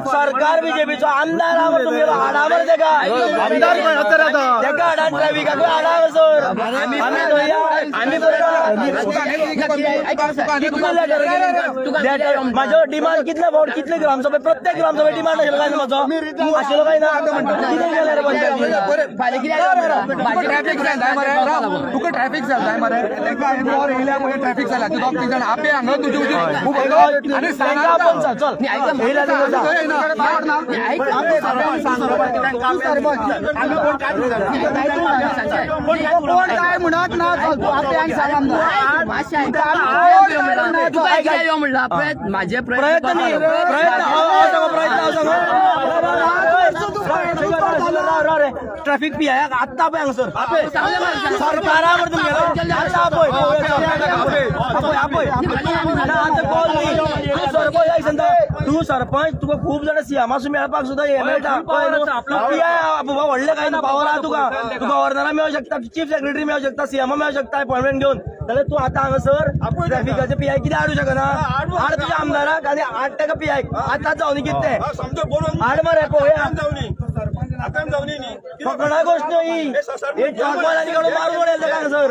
सरकार बीजेपीचो आमदार हाडावर तेका आमदार ट्रॅफिकाक हाडावर सर म्हाजो डिमांड कितले फावट कितले ग्रामसभे प्रत्येक ग्रामसभे डिमांड आशिल्लो काय म्हाजो आशिल्लो काय ना कितें केलें रे ट्रॅफिक जाय मरे तुका ट्रॅफिक जाय मरे तेका एम्प्लॉयर येयल्या पळय ट्रॅफिक जाल्या तू दोग तीन जाण आपे हांगा तुजी आनी काय म्हणत ना माझे प्रयत्न ट्रॅफिक पी आहे आत्ता पळय हांगसर सरकारा तू सरपंच तुका खूप जण सीएमासून मेळपाक सुद्धा हे मेळटा बाबा व्हडले काय ना पावर आहा तुका गव्हर्नरा मेळू शकता चीफ सेक्रेटरी मेळू शकता सीएम मेळू शकता अपॉइंटमेंट घेऊन जाल्यार तू आता हांगासर ट्रॅफिकाचे पीआय कितें हाडू शकना हाड तुझ्या आमदाराक आनी हाड ताका पीआय आतांच जावनी कितें हाड मरे पळोवया फकडा गोष्ट न्ही हे चौकवाल आनी कडून मारून उडयले हांगासर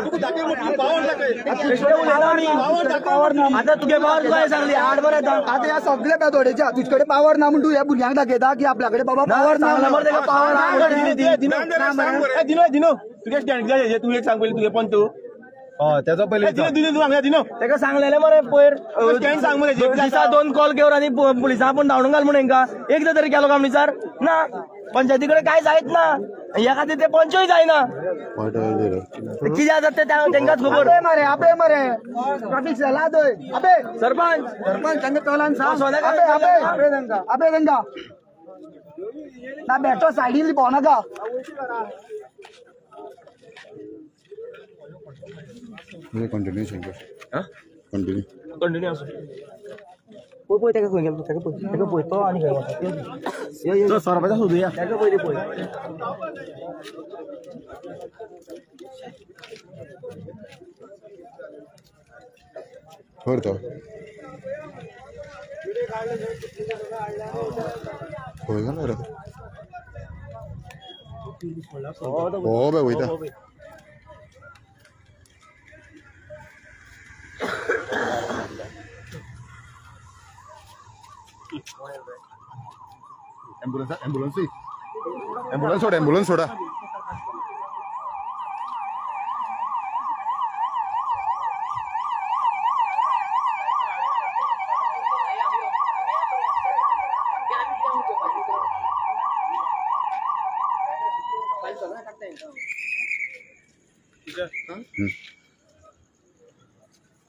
आता तुगे पावर काय सांगली हाड मरे आता या सगळ्या बेदोडेच्या तुझे कडेन पावर ना म्हणून तू ह्या भुरग्यांक दाखयता की आपल्याकडे बाबा पावर ना पावर दिनो तुगे स्टँड तू एक सांग पयलीं तुगे पण तू त्याचा पहिले ताका सांगलेले मरे पयर सांग मरे दिसा 2 कॉल घेवन आनी पुलिसां पण धांवडून घाल म्हणून हेंका एकदा तरी केलो काम सर ना पंचायती कडेन काय जायत ना ह्या खातीर ते पंचूय जायना कितें जाता ते तांकांच खबर आपे मरे ट्रॅफिक झाला सरपंच तांकां कळान सांग आपे तांकां ना बेटो सायडीन लिपो नाका कंटिन्यू कंटिन्यू आसूं पळय ताका खंय गेलो ताका पळय तो आनी खंय वता सरपंचा सोदुया ताका पयलीं पळय खर तो खंय गेलो रे हो बे वयता एम्बुलन्स सोडा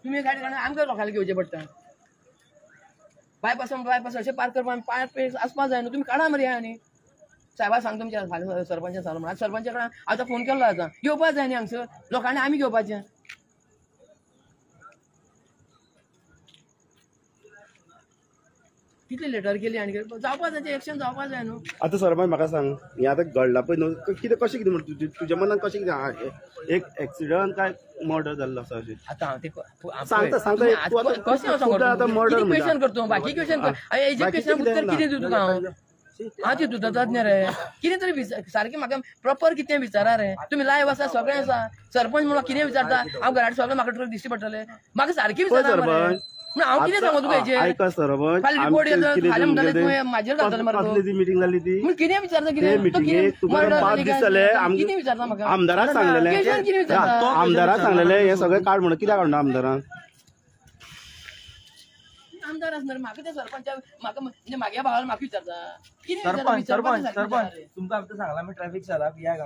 तुम्ही गाडी काढून आमकां लोकांना घेवचें पडटा बायपास अशें पार करपाक पांच आसपास जाय न्हू तुम्ही काढा मरे आनी साहेबा सांग तुमच्या फाल्यां सरपंच सांगलो म्हणून सरपंचा कडेन आतां फोन केल्लो आतां येवपाक जाय न्ही हांगसर लोकांनी आमी घेवपाचें कितले लेटर केली आनी जावपाक जाय एक्शन जावपाक जाय न्हू आता सरपंच म्हाका सांग हे आता घडला पळय न्हू कितें कशें कितें म्हणटा तुज्या मनान कशें कितें एक एक्सिडंट काय मर्डर जाल्लो आसा अशें आतां हांव ते सांगता कशें सांगता मर्डर क्वेश्चन करतो बाकी क्वेश्चन कर हेजे क्वेश्चन उत्तर कितें दिवं तुका हांव चिंतूं तज्ञ रे कितें तरी सारकें म्हाका प्रॉपर कितें विचारा रे तुमी लायव्ह आसा सगळें आसा सरपंच म्हणून कितें विचारता हांव घराट सगळें म्हाका ट्रक दिश्टी पडटलें म्हाका सारकें विचारता हांव कितें सांगू तुका हेजेर आयका सरपंच फाल्यां रिपोर्ट येता फाल्यां म्हणटाले तुवें म्हाजेर घालतले मरे ती मिटींग जाली ती कितें विचारता कितें तुका 5 दीस जाले कितें विचारता म्हाका आमदाराक सांगलेलें कितें विचारता आमदाराक सांगलेलें हे सगळें काड म्हणून कित्याक काडना आमदारान आमदार असणार म्हाका त्या सरपंचा म्हाका म्हणजे म्हागे भावाला म्हाका विचारता कितें सरपंच तुमकां आतां सांगला मी ट्रॅफिक जाला पियाय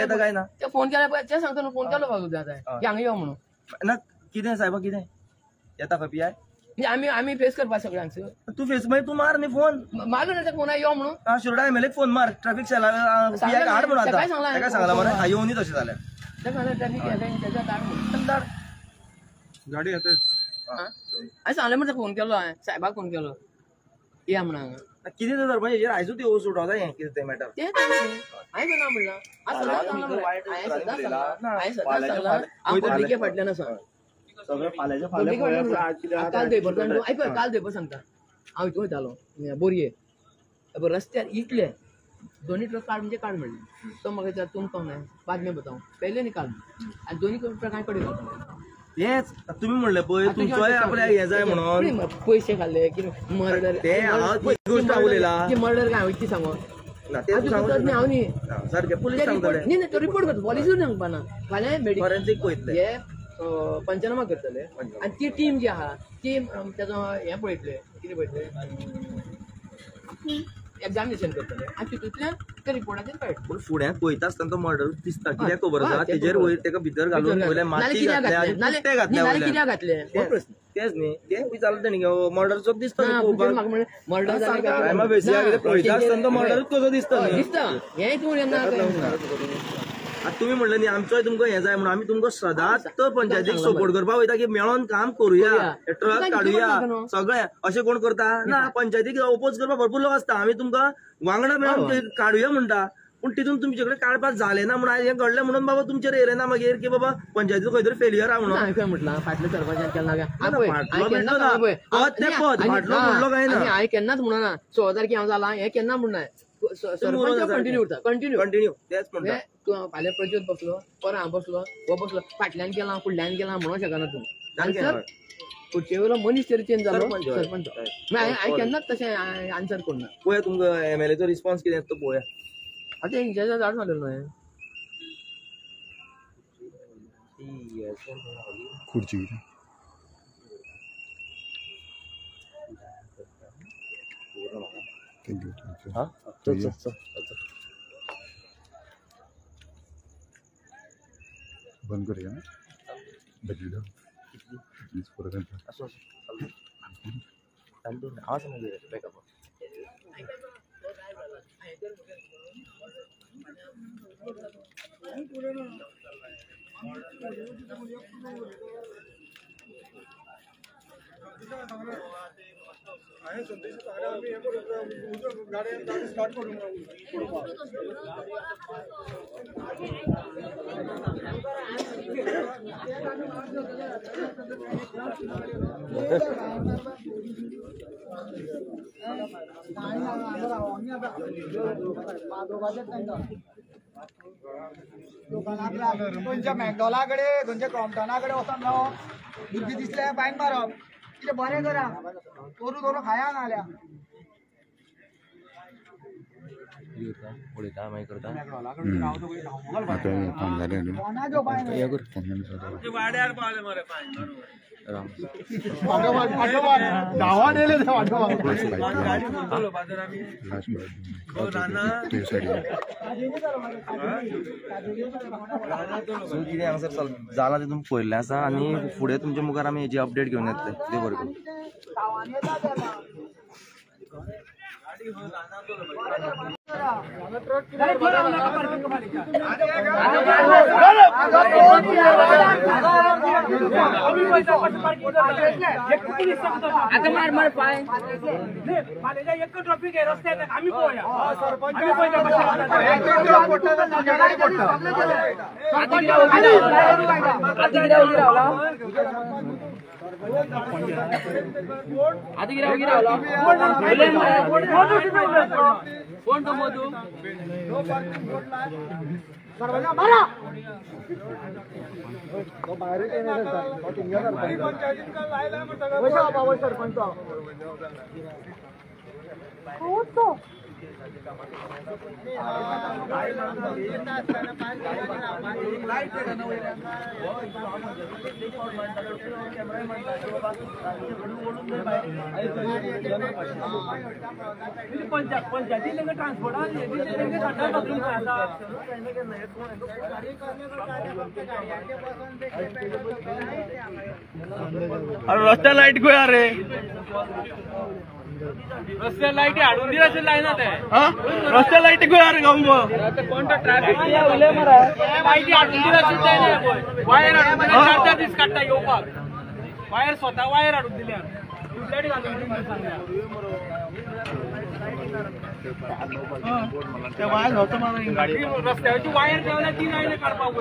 काय ना ते फोन केला ते सांगता न्हू फोन केलो बाबा जाता हांगा यो म्हणून ना कितें साहेबा कितें येता खंय पियाय आमी फेस करपा सगळें हांगसर तू फेस मागीर तू मार न्ही फोन मारलो ना फोन यो म्हणून शिरोडा एमएलए फोन मार ट्रॅफिक जाला पियाय हाड म्हणून आता ताका सांगला मरे येवनी तशें जालें ताका ट्रॅफिक त्याचा काढ म्हणून गाडी येते हांवें सांगलें म्हणटा फोन केलो हांवें साहेबाक फोन केलो या म्हणून हांगा कितें तें सरपंच हेजेर आयजूच येवं सुटो हें कितें तें मॅटर तें हांवें ना म्हणलां हांवें सदांच सांगलां हांव पब्लिके फाटल्यान आसा सगळें फाल्यां काल देवपर आयक काल देवपर सांगता हांव हितून वयतालो बोरये रस्त्यार इतले दोन्ही ट्रक काढ म्हणजे काढ म्हणले तो म्हाका विचार तुम कौन है बाद में बताऊं पहले निकाल आनी दोन्ही ट्रक हांवें कडेन हेच तुम्ही म्हणले पळय तुमचोय आपल्या हे जाय म्हणून पैसे खाल्ले कितें मर्डर ते हांव गोष्ट उलयला मर्डर काय हांवें ती सांगो ना ते हांव न्ही सारकें पुलीस सांगतले न्ही तो रिपोर्ट करता पॉलिसूच सांगपा ना फाल्यां फॉरेन्सीक पळयतले हे पंचनामा करतले आनी ती टीम जी आहा ती तेजो हें पळयतले कितें पळयतले एक्झामिनेशन करतले आनी तितूंतल्यान ते रिपोर्टाचेर कळटा पूण फुड्यान पळयता आसतना तो मर्डर दिसता कित्याक खबर आसा तेजेर वयर तेका भितर घालून वयले माती घातल्या आनी कित्याक घातले तेच न्ही ते विचारलं तेणी मर्डरचो दिसता मर्डर पळयता आसतना तो मर्डरूच कसो दिसता न्ही दिसता हे तूं येना आता तुम्ही म्हणलं न्ही आमचोय तुमकां हे जाय म्हणून आमी तुमकां सदांच पंचायतीक सपोर्ट करपाक वयता की मेळोन काम करूया ट्रक काडुया सगळे अशें कोण करता ना पंचायतीक ओपोज करपाक भरपूर लोक आसता आमी तुमकां वांगडा मेळोन काडुया म्हणटा पूण तितून तुमचे कडेन काडपाक जालें ना म्हणून आयज हें घडलें म्हणून बाबा तुमचेर येयलें ना मागीर की बाबा पंचायतीचो खंय तरी फेलियर आहा म्हणून हांवें म्हटलां फाटल्या सरपंचान केला फाटलो काय ना हांवें केन्नाच म्हणना 16 तारखे हांव जाला हें केन्ना म्हणना सरपंच कंटिन्यू उरता कंटिन्यू तेच म्हणटा तूं फाल्यां प्रज्योत बसलो परत हांव बसलो हो बसलो फाटल्यान केला फुडल्यान केला म्हणूंक शकना तूं फुडचे वेळेला मनीस तरी चेंज जालो सरपंच हांवें केन्नाच तशें आन्सर करना पळया तुमकां MLAचो रिस्पॉन्स कितें तो पळया आतां इंचार्जा धाड मारलेलो न्हय खुर्ची बंद करूया बदली खंयच्या मॅकडॉला कडेन खंयच्या क्रॉम्पटना कडेन वचोन रावप भुरगीं दिसले फायन मारप कितें बरें करा करू खाया नाल्या उडयता मागीर करता वाड्यार पावले मरे फायन कितें हांगासर जाला तें तुमकां पळयल्लें आसा आनी फुडें तुमच्या मुखार आमी हेची अपडेट घेवन येतले देव बरें करूं आता मार मार पाय एक ट्रॉफिक आहे रस्त्यात आम्ही पोया कोण तो मधू सरपंच पंचायती ट्रान्सपोर्ट रस्त्या लाईट गोया रे रस्त्या लाईटी हाडून दिला असेल लाईनात रस्त्या लाईटी गोया रे गांव कोणता ट्रॅफिक लाईटी हाडून दिला असेल वायर हाडून 4 दीस काढता येवपाक वायर स्वतः वायर हाडून दिल्या ट्यूबलाईट घालून रस्त्याची वायर ठेवल्या 3 आयले काढपाक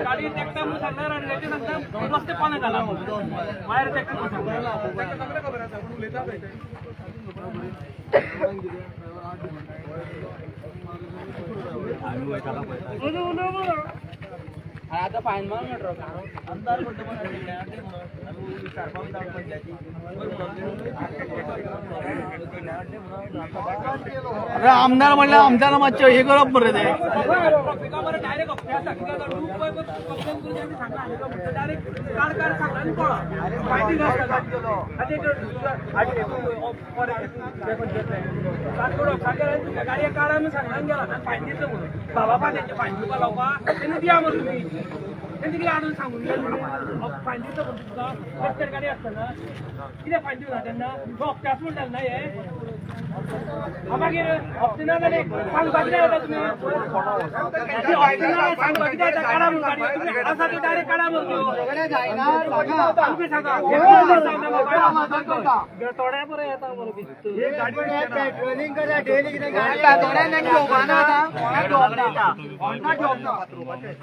गाडी ट्रॅक्टर सांगणार आणि त्याच्यानंतर रस्ते पाण्यात आला वायर ट्रॅक्टर आता फाईन मार अरे आमदार म्हणलं आमदार मातशें हे करप बरें ते गाडी काढा मी सांगणार गेला फाईन दिसलं म्हणून बाबा फायन दिवपा लावपा तेन्ना दिया मरे तुम्ही किती हाडून सांगून फायन दिता पण तुका रस्त्यार गाडी आसतना कितें फायन दिवना तेन्ना तो हप्त्यास म्हणटाले ना हे मागीर हप्ते ना जाल्यार सांगपाक कितें येता तुमी हप्ते ना सांगपाक कितें येता काडा म्हूण गाडी तुमी आसा ती डायरेक्ट काडा म्हूण तुमी सांगा थोड्या बरें येता मरे पेट्रोलिंग करा डेली कितें थोड्यांक घेवपा ना पेट्रोलिंग करताले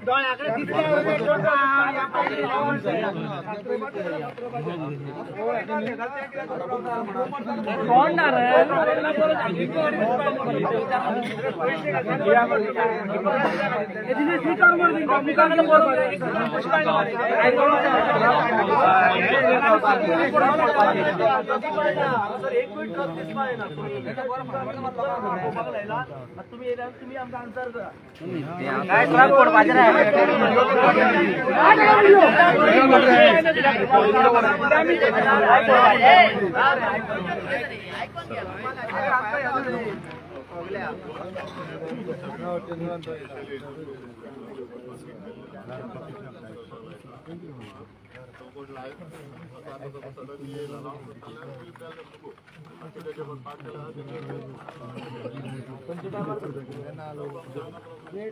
दोळ्याकडे तुम्ही आमचा आन्सर करा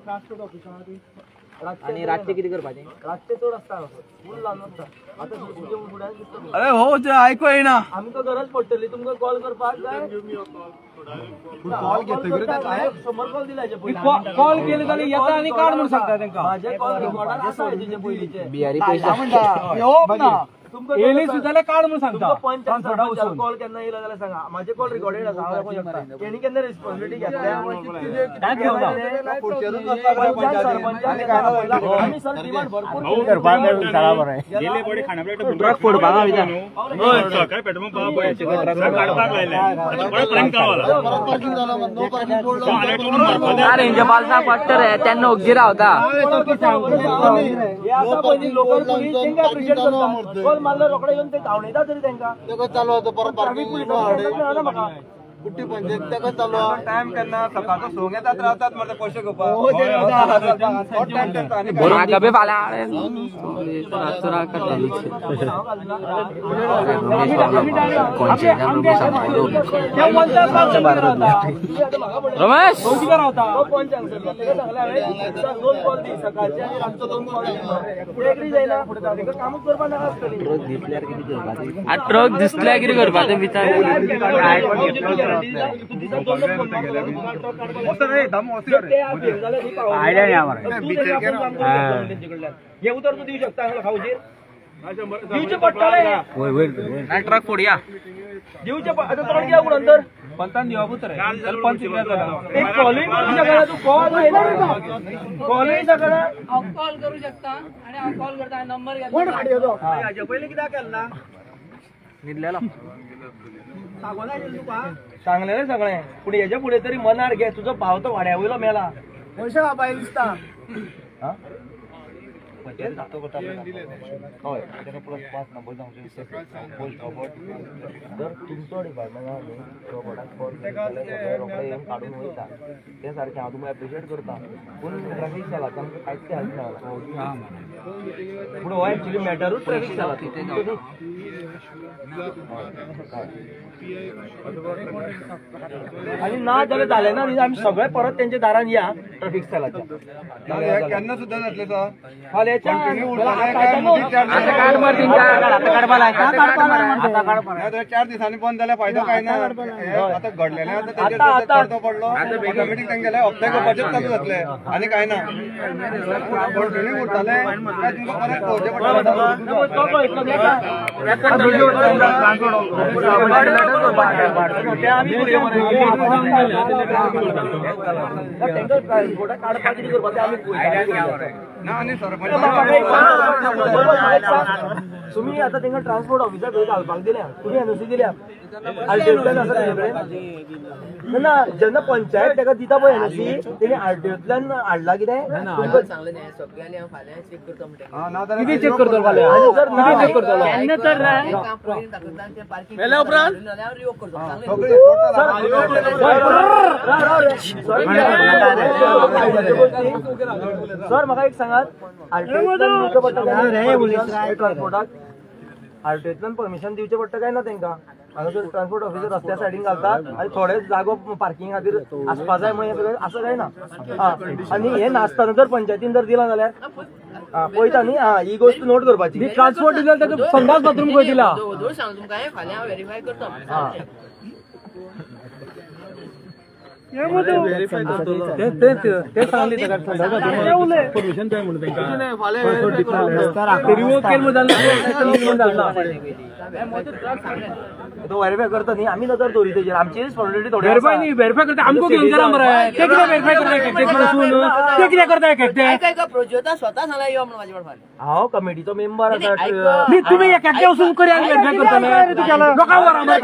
ट्रान्सपोर्ट ऑफिसांनी आणि रातचे किती करपाचे रातचे चड आसता फूल लावन आसता आता फुड्यान दिसता अरे हो ते आयको येना आमकां गरज पडटली तुमकां कॉल करपाक जाय कॉल घेतकीर 100 कॉल दिलाचे पयलीं कॉल केले जाल्यार येता आनी काड म्हणून सांगता तांकां माझे कॉल रिकॉर्डार आसा तुजे पयलीचे बिहारी पैसे म्हणटा येवप ना येली सुद्धा काढ म्हणून सांगता कॉल केन्ना येयला जाल्यार सांगा माझे कॉल रिकॉर्डेड आसा हांव दाखोवंक शकता तेणी केन्ना रिस्पॉन्सिबिलिटी घेतल्या आमी सर डिमांड भरपूर गेले बडे खानाप्लेट ट्रक फोडपाक सरकार पेट्रोल पंप काडपाक लायले अरे इंजे बालसा पट्टर आहे त्यांना ओग्गी रावता लोकल पोलीस तेंका अप्रिशिएट करता मारलं रोकडे येऊन ते धावणेता तरी त्यांना चालू होतं परत कुट्टी पंचायत तेका चालू टाइम केन्ना सकाळचो सोंग येतात रावतात मरे पयशे घेवपाक रमेश ट्रक दिसल्यार कितें करपाचें विचार हे उतर तू देऊ शकता खाऊचेर दिवचे पडटले ट्रक फोडया दिवचे आता तोड घ्या कोण अंतर पंतान दिवा पुत्र पंच एक कॉलिंग करू शकता तू कॉल कॉलिंग सकता कॉल करू शकता आणि कॉल करता नंबर घ्या पहिले कित्याक केला न्हिदलेलो सांगलेले सगळे पुढे याच्या पुढे तरी मनार घे तुझो भाव तो वाड्या वयलो मेला पयशे बाबाय दिसता तुमचो डिपार्टमेंट काढून वयता ते सारखे हांव तुमकां एप्रिशिएट करता पूण ट्रॅफिक जाला तांकां कांयच ते हालना पूण हो एक्चुअली मॅटरूच ट्रॅफिक जाला आणि ना जाल्यार जालें ना आमी सगळे परत तेंच्या दारान या ट्रॅफिक स्टायलाच्या केन्ना सुद्दां जातले तो फाल्याच्या चार दिसांनी बंद जाल्यार फायदो काय ना आता घडलेले पडलो ऑटोमॅटीक तांगेले हप्ते घेवपाचेच चालू जातले आनी काय ना कंटिन्यू उरताले तुमकां परत पळोवचें पडटा ना आनी सरपंच तुम्ही आता त्यांना ट्रान्सपोर्ट ऑफिसर घालपाक दिल्या तुम्ही एनओसी दिल्या आरटीओतल्यान आसा तेजे कडेन ना जेन्ना पंचायत ताका दिता पळय एनओसी तेणी आरटीओतल्यान हाडला कितें सांगलें न्ही सगळ्यांनी हांव फाल्यां चेक करता म्हणटा कितें चेक करतलो फाल्यां आनी जर ना चेक करतलो केन्ना तर पयलीं दाखयता तें पार्किंग वेल्या उपरांत हांव रिवोक करता सर म्हाका एक सांगात ट्रान्सपोर्टाक आरटीओतल्यान परमिशन दिवचें पडटा काय ना तांकां हांगासर ट्रान्सपोर्ट ऑफिसर रस्त्या सायडीन घालतात आनी थोडेच जागो पार्किंग खातीर आसपा जाय म्हणून असं काय ना आनी हे नासतना जर पंचायतीन जर दिला जाल्यार पळयता न्ही ही गोष्ट नोट करपाची ट्रान्सपोर्ट दिल्यार ताका संडास बाथरूम खंय दिला सांग तुमकां फाल्यां हांव व्हेरीफाय करता परमिशन काय म्हणून तो व्हेरीफाय करता न्ही आमी नजर दवरी तेजेर आमची रिस्पॉन्सिबिलिटी थोडी व्हेरीफाय न्ही व्हेरीफाय करता आमकां घेवन गेला मरे ते कितें व्हेरीफाय करता ते कितें करता काय प्रोजेक्टा स्वता सांगला यो म्हणून माझे फाल्यां हांव कमिटीचो मेंबर आसा तुम्ही एकट्या वचून करी आनी व्हेरीफाय करता लोकां वरां मेंबर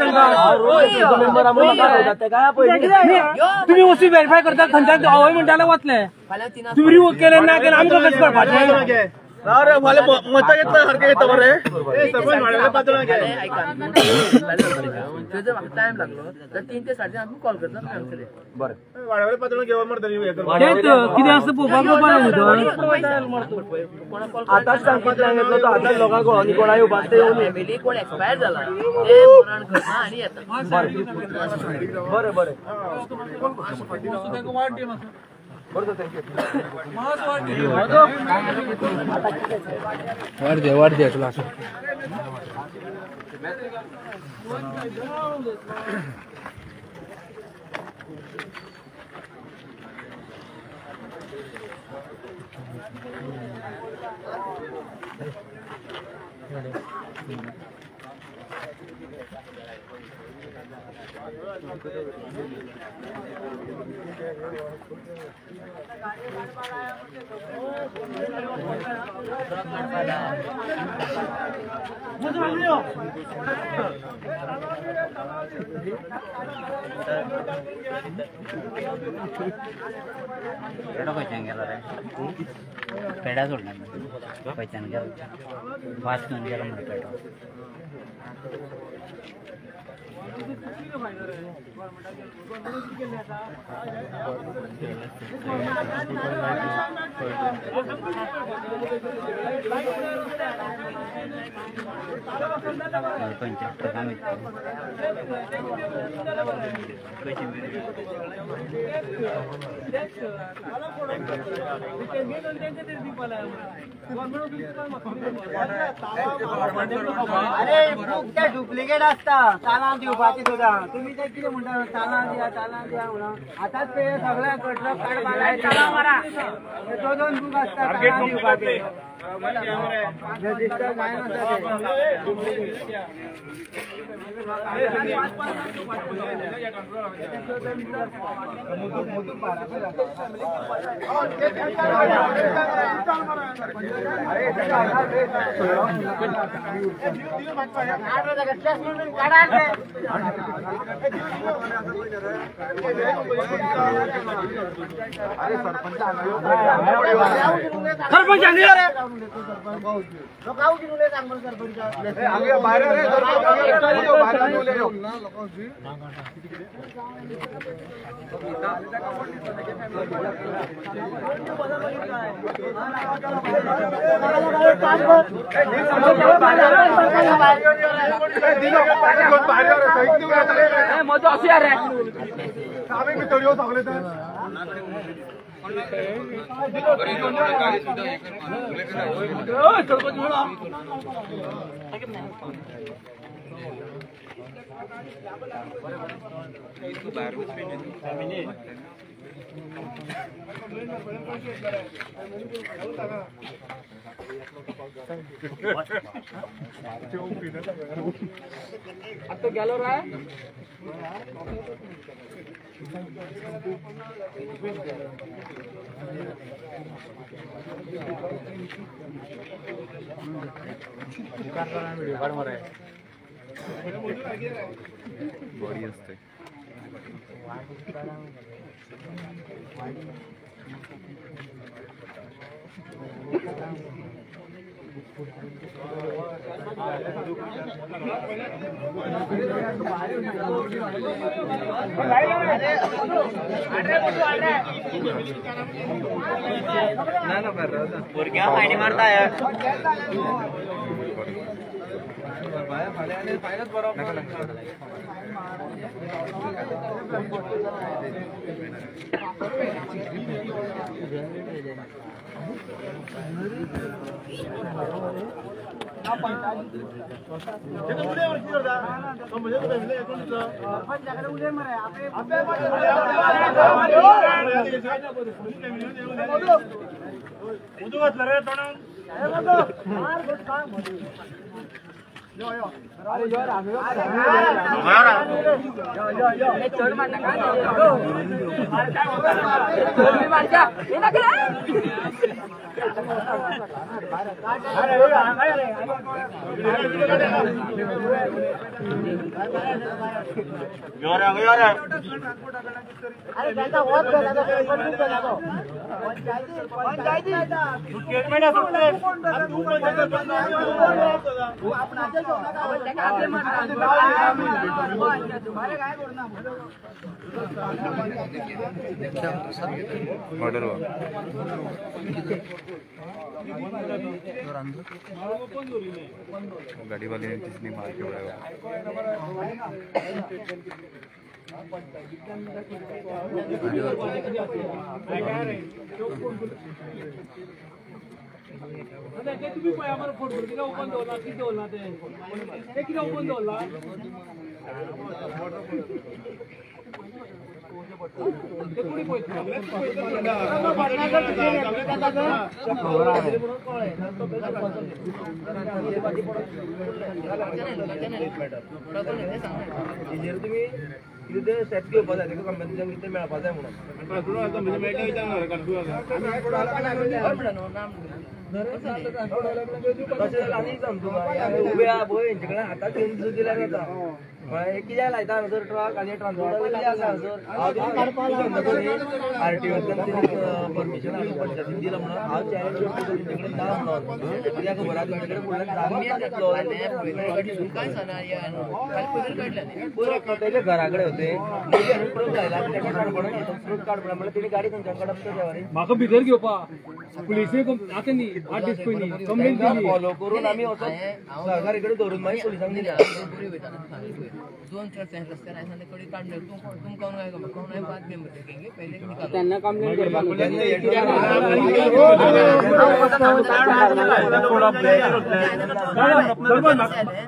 तुम्ही वचून व्हेरीफाय करता खंयच्यान हवय म्हणटाले वतले तुम्ही रिवोक केले ना केले आमकां कशें करपाचें फाल्यां मतां घेतल्या सारकें घेता मरे जर म्हाका टायम लागलो तर 3 ते 3:30 आमी कॉल करता बरें वाडवले पातळ घेवन मरतली कितें आसता पळोवपाक आतांच सांगितल्यान घेतलो तो आतांच लोकांक कळोनी कोणा येवपाक ते येवन फॅमिली कोण एक्सपायर जाला ते मरण करता आनी येता बरें बरें बरें थँक्यू वाढ दे क्लास पेडा सोडला पैशान गेला वाच घेऊन गेला मला पेडा अरे बुक ते डुप्लिकेट असता चालान दिवपाची सुद्धा तुम्ही ते किती म्हणता चालान द्या म्हणून आताच ते सगळ्या कटलं चाला मारा दोन बुक असतात चालान दिवपाचे रजिस्टर काय आता गेलो राय बॉडी असते पाणी मारताय मर्डर हुआ गाड़ी वाले ने किसने मार के उड़ाया तुम्ही आम्हाला फोन किती ओपन दोला किती ओला ते किती ओपन दोला तुम्ही किती स्टेप घेवपा जाय तेका कंपनीच्यान कितें मेळपा जाय म्हणून उभ्या पळय हेंचे कडेन हाताक घेवन दिल्यार जाता कित्याक लायता हांगासर ट्रक आनी ट्रान्सपोर्टर कितें आसा हांगासर आरटीओतल्यान परमिशन पंचायतीन दिलां म्हणून हांव चॅलेंज करता तेंचे कडेन ना म्हणून कित्याक खबर आहा तुमचे कडेन फुडल्यान तेजे घरा कडेन होते प्रूफ लायला तेका काडपणा प्रूफ काडपणा म्हणल्यार तेणी गाडी खंयच्या कडेन देवारी म्हाका भितर घेवपा पुलिसे आतां न्ही 8 दीस पयलीं कंप्लेन दिली फॉलो करून आमी वचोन सरकारी कडेन दवरून मागीर पुलिसांक दिल्या दोन चर्चा रस्त्यार आयसान कडी काडले तुमकां काय खबर कोण आहे बात मेंबर देखेंगे पहले निकाल त्यांना कंप्लेंट करपाक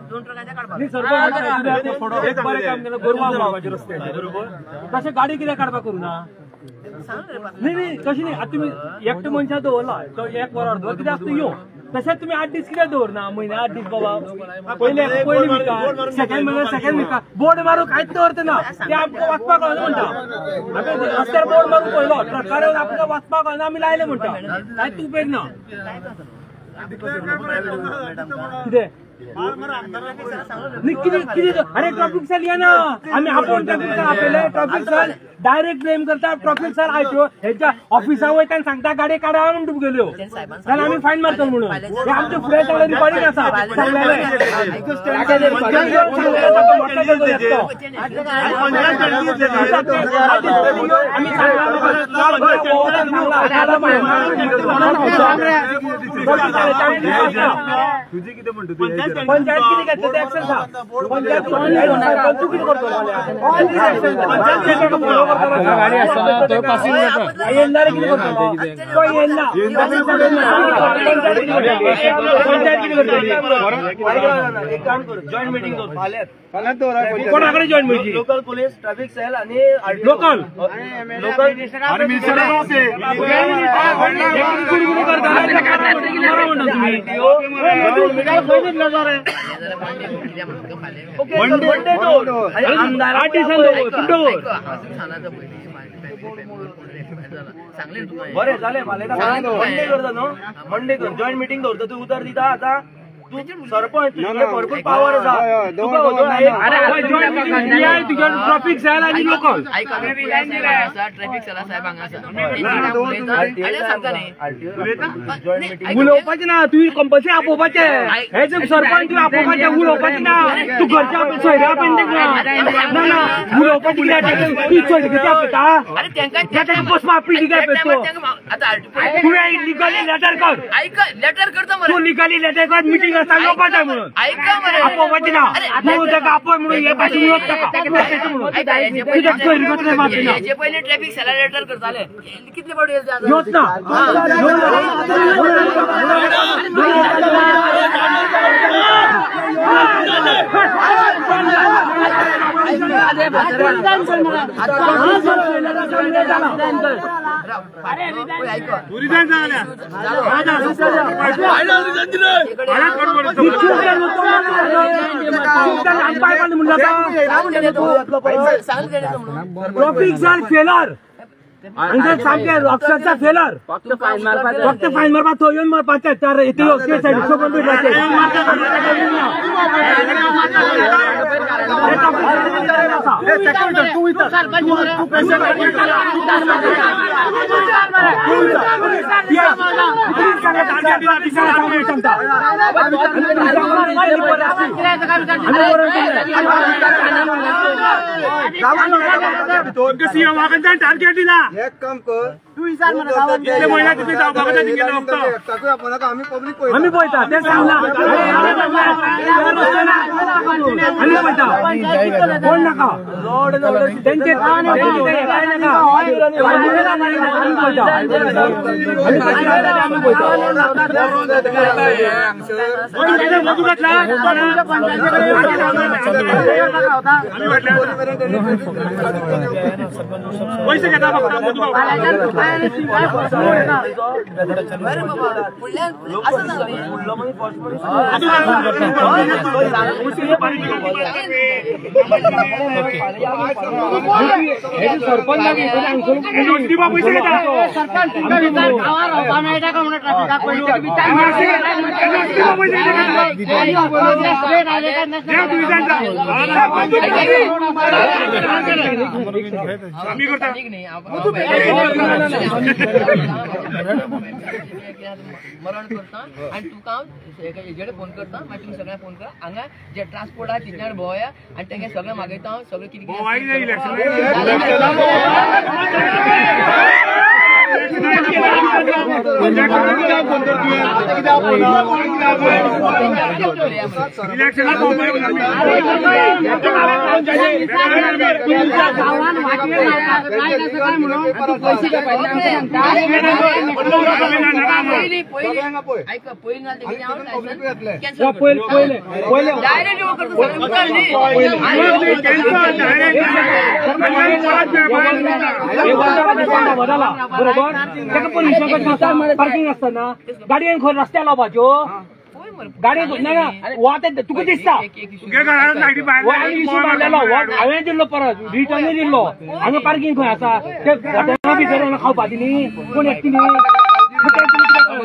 दोन ट्रकाच्या काडपाक एक बरे काम केलं गोरवा मारपाचे रस्ते बरोबर तशें गाडी कित्याक काडपाक करूना नाही कशी नाही आता तुम्ही एकटो मनशा दवरला तो एक वर अर्द वर कित्याक असतो यो तशेंच तुम्ही 8 दीस कित्याक दवरना म्हयने 8 दीस बाबा पयली विका सेकंड म्हणल्यार सेकंड विका बोर्ड मारूंक कांयच दवरतना ते आमकां वाचपाक कळना म्हणटा आमी रस्त्यार बोर्ड मारूंक पयलो ट्रकार आमकां वाचपाक कळना आमी लायले म्हणटा कांयच उपेग ना कितें अरे ट्रॅफिक सेल या ना आम्ही आपण ट्रॅफिक सेल आपले ट्रॅफिक सेल डायरेक्ट ब्लेम करता ट्रॅफिक सेल आयटो ह्याच्या ऑफिसां वयता आनी सांगता गाडी काडा म्हणून गेल्यो जाल्यार आमी फायन मारतलो म्हणून हे आमचे फुडें सगळे रिकॉर्डिंग आसा सांगलेले तुझी कितें म्हणटा पंचायत किती घेतली ते ऍक्शन सा पंचायत तू किती करतो गाडी असताना तो पासिंग जाता येणार किती करतो तो येणार पंचायत किती करतो एक काम कर जॉईंट मीटिंग कर फाल्यात कोणाकडे joint meeting local police traffic cell आणि लोकल आणि मिनिस्टर असे करता मंडे तो आमदार 8 दिवसांनी बरे झाले मंडे करता न्हू मंडे कर जॉईंट मिटिंग दवरता तू उतर दिता आता तू सरपंच भरपूर पावर आसा ट्रॅफिक सेल आनी लोकल ट्रॅफिक सेला साहेब उलोवपाचें ना तुवें कंपल्सरी आपोवपाचें हे जे सरपंच तुवें आपोवपाचें उलोवपाचें ना तू घरच्या सोयऱ्या पेंडींग ना ना उलोवपाचें कित्याक सोयरे कित्याक आपयता बसपा आपली कित्याक आपयता तुवें लिगली लेटर कर लेटर करता तू लिगली लेटर कर मिटींग आसता येवपाचें म्हणून आपोवपाचें ना तूं ताका आपय म्हणून हे पासून उलोवप ताका कित्याक सोयरी कसले मारता हेजे पयलीं ट्रॅफिक सेला लेटर करताले कितले फावटी योच ना ट्रॉफिक जाल फेलर सामके अक्षरशः फेलर फक्त फायन मारपा तो येवन मारपाचें तर इतलो केस आहे सोबत टार्गेट दिला एक काम कर तू विचार महिला तिथे जाऊ आम्ही पळयता ते सांगला आम्ही पळयता कोण नाका तेंचे पैसे घेता मरण करता आणि तुका हेजेडे फोन करता मागीर तुम्ही सगळ्यांक फोन करा हांगा जे ट्रान्सपोर्ट आहा तितल्यार भोवया आणि तेंगे सगळें मागयता सगळें कितें पार्किंग असताना गाडयेन खंय रस्त्यार लावपाच्यो गाडी ना वाट तुका दिसता हांवें दिल्लो परत रिटर्नूय दिल्लो हांगा पार्किंग खंय आसा ते हॉटेला भितर खावपा दिली कोण एकटिली कोण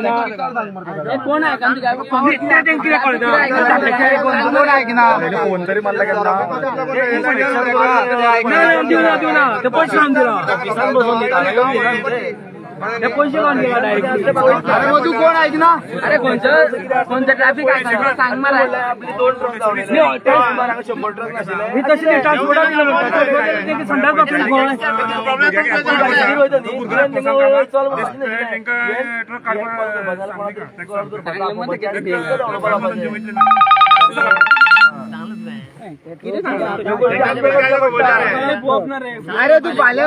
दिवना ते पयशे काम दिला ते पैसे कोण दिला डायरेक्टली मधू कोण ऐकना अरे कोणतं ट्रॅफिक आहे सांग मला आपली 2 ट्रक 100 ट्रक नाशिल्ले मी तशी ट्रान्सपोर्ट दिलं म्हणटा संडास बाथरूम कोण अरे तू बाल्या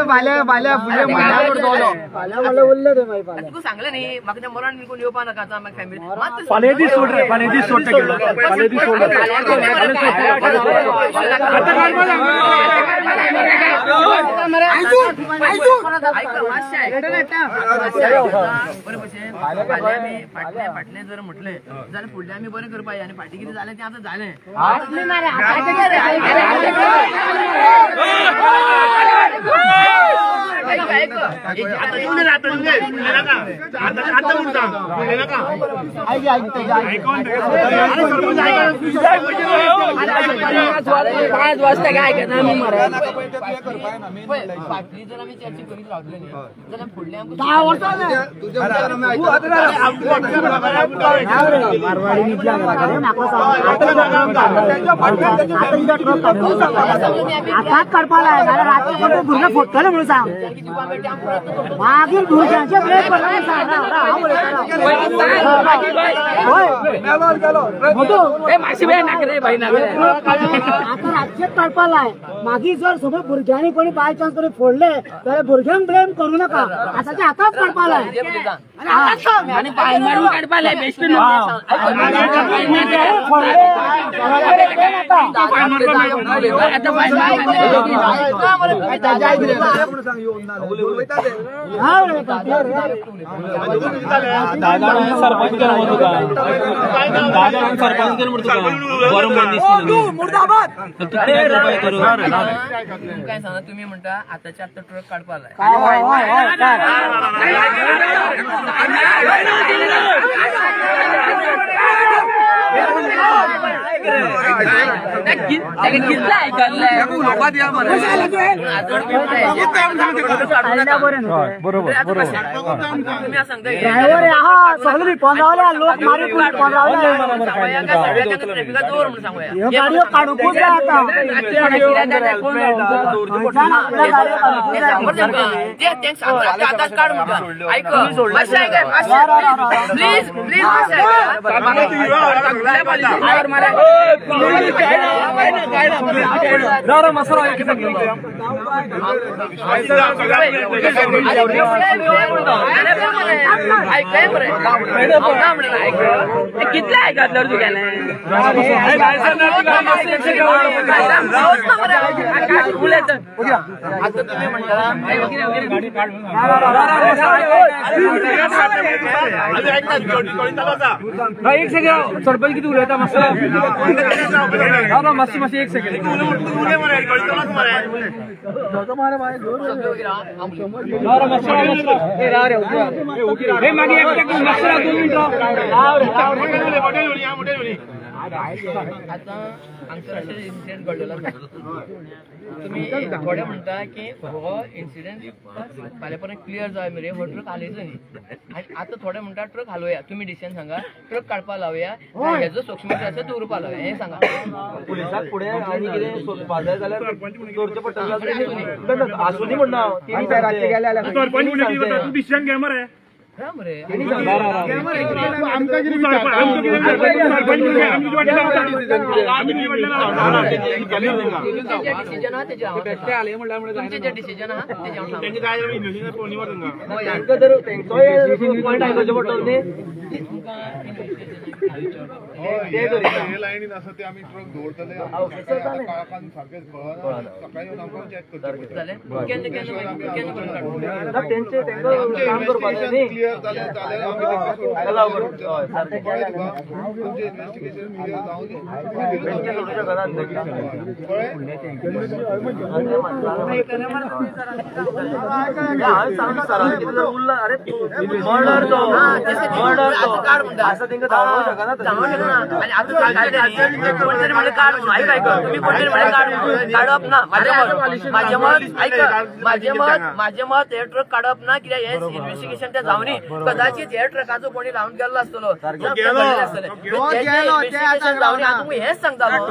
तू सांगलं न्ही म्हाका तें मरण निघून येवपा नाका आतां म्हाका फॅमिली फाल्यां दीस सोड रे फाल्यां दीस सोड फाटले जर म्हटले जाल्यार फुडले आमी बरें करपाक जाय आनी फाटी कितें जालें तें आता झाले पाच वाजता काय करणार मी फाटली जर आम्ही चर्चा करीत राहतले न्ही जाल्यार फुडल्या 10 वर्सां मारवाडी निघला आता कडपाला रात्री कोण भुरगे फोडटले म्हणून सांग मागीर भुरग्यांचे ब्रेक पडले सांग आता रातचे कडपाला मागीर जर सगळे भुरग्यांनी कोणी बाय चान्स करून फोडले जाल्यार भुरग्यांक ब्लेम करू नका आताच्या हाताच काडपाला आणि पाय मारून काडपाले बेस्ट काय सांगा तुम्ही म्हणता आताच्या आता ट्रक काढपालाय ड्रायव्हर सगळे पंधरावल्या लोक मारी गाडयो काढूकूच आता प्लीज प्लीज कितले ऐकतलं तुगेले आता तुम्ही म्हणता एक सेकंड सरपंच किती उलयता मस्त मातशी मातशी एक सेकंड आता आंतरराष्ट्रीय इन्सिडेंट घडलेला तुम्ही थोडे म्हणता की हो इन्सिडेंट फाल्यां क्लियर जाय मरे हो ट्रक हालयचो न्ही आणि आता थोडे म्हणटा ट्रक हालवया तुम्ही डिसिजन सांगा ट्रक काडपा लावया हेजो सूक्ष्मता आसा दवरपा लावया हे सांगा पुलिसाक फुडें आनी कितें सोदपा जाय जाल्यार करचें पडटलें आसूनी म्हणना तू डिसिजन घे मरे लायनीन आसा ते आमी ट्रक दवरतले काळखान सारकें सकाळी येवन आमकां चॅक करचें क्लियर जालें जाल्यार आमचें इन्व्हेस्टिगेशन क्लियर जावन माझे मत हे ट्रक काढप ना कित्याक हे इन्व्हेस्टिगेशन ते जावनी कदाचित हे ट्रकाचो कोणी लावून गेल्लो आसतलो हेच सांगतालो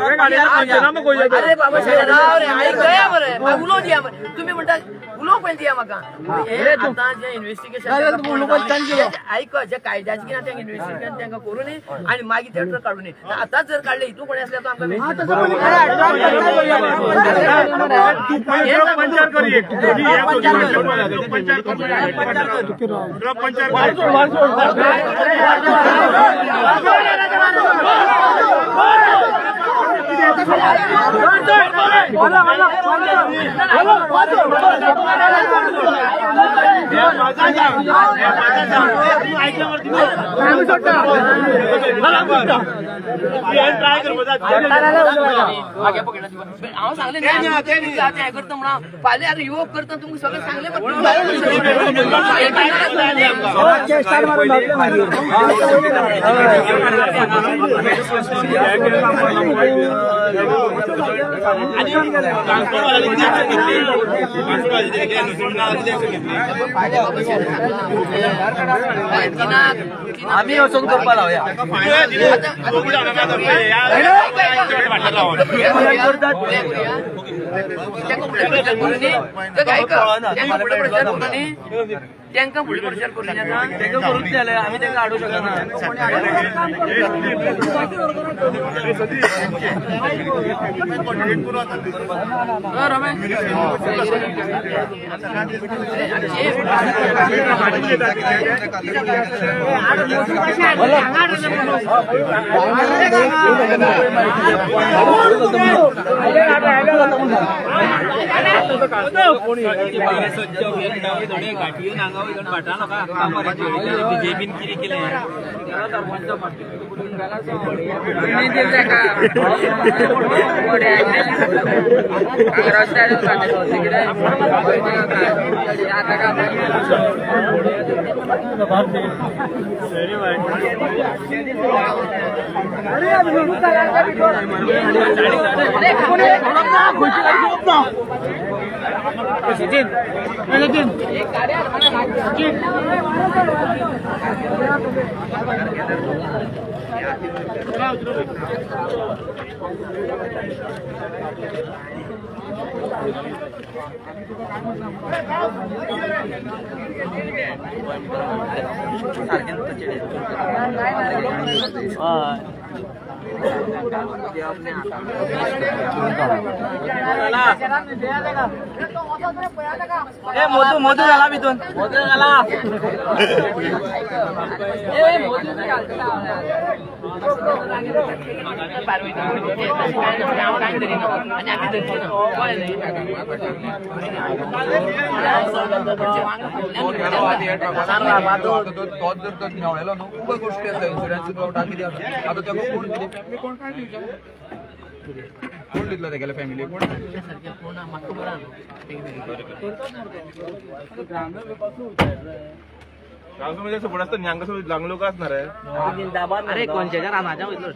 अरे बाबा राव रे आयकया मरे उलोव दिया तुम्ही म्हणटा उलोवंक पयलीं दिया म्हाका हे आतां जे इन्व्हेस्टिगेशन आयक जे कायद्याचें कितें तें इन्व्हेस्टिगेशन तांकां करूं न्ही आनी मागीर ते ट्रक काडूं न्ही आतांच जर काडले हितून कोणी आसल्यार तो आमकां हांव सांगलें हें करता म्हणून फाल्यां आतां युवक करता तुमकां सगळें सांगलें आम्ही वचून करपा लावया तांकां फुडे प्रचार करून तेंका करूंक जाय आमी तेंका हाडूंक शकना बीजेपीन कितें केलें मधू झाला भितून मधू झाला मेवळेलो न्हू खूब गोश्टी आसा इन्शुरन्स कितें आसा आतां तेका कोण दितलो तेगेल्या फॅमिली कोण म्हणजे सपोर्ट आसता न्यांग कसो लागलो का आसणार अरे कोणच्या रानाच्या वयतलो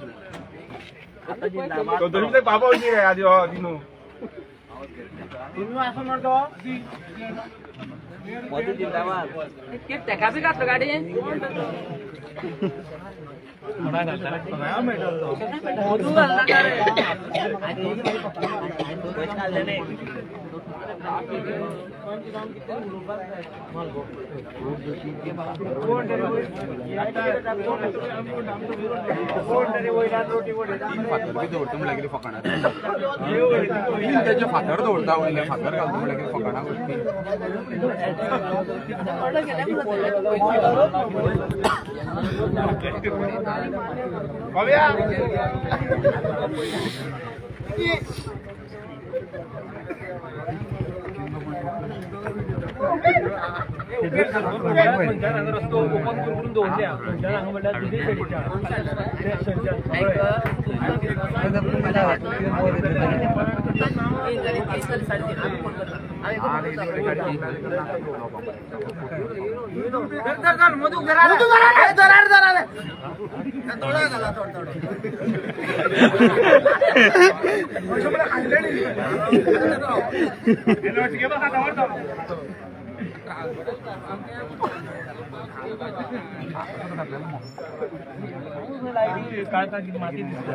तरी बाबा वयची रे आदी दिनू तुम्ही असं म्हणतो मधू जिंदाबाद तेका बी घातलो गाडी मधू घालना का रे पयशे घालले न्ही लागली फकाणा त्याचे फातर दवरता उरले फातर घालता लागली फकाणा गोष्टी रस्तो ओपन करून दवरल्या म्हणल्यार माती दिसता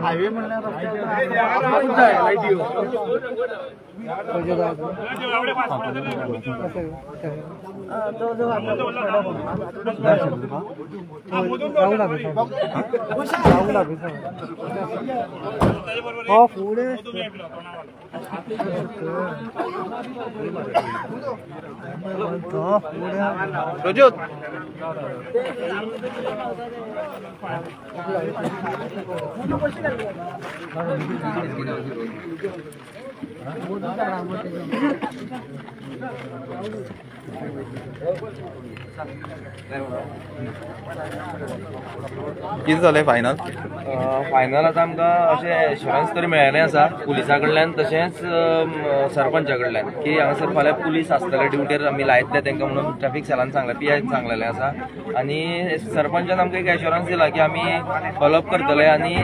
हायवे म्हणल्यार कितें जालें फायनल? फायनल आतां आमकां अशें एश्युरन्स तरी मेळ्ळें आसा पुलिसा कडल्यान तशेंच सरपंचा कडल्यान की हांगासर फाल्यां पुलीस आसतले ड्युटीर आमी लायतले तांकां म्हणून ट्रॅफिक सेलान सांगलें PIन सांगलेलें आसा आनी सरपंचान आमकां एक एश्युरन्स दिला की आमी फॉलोअप करतले आनी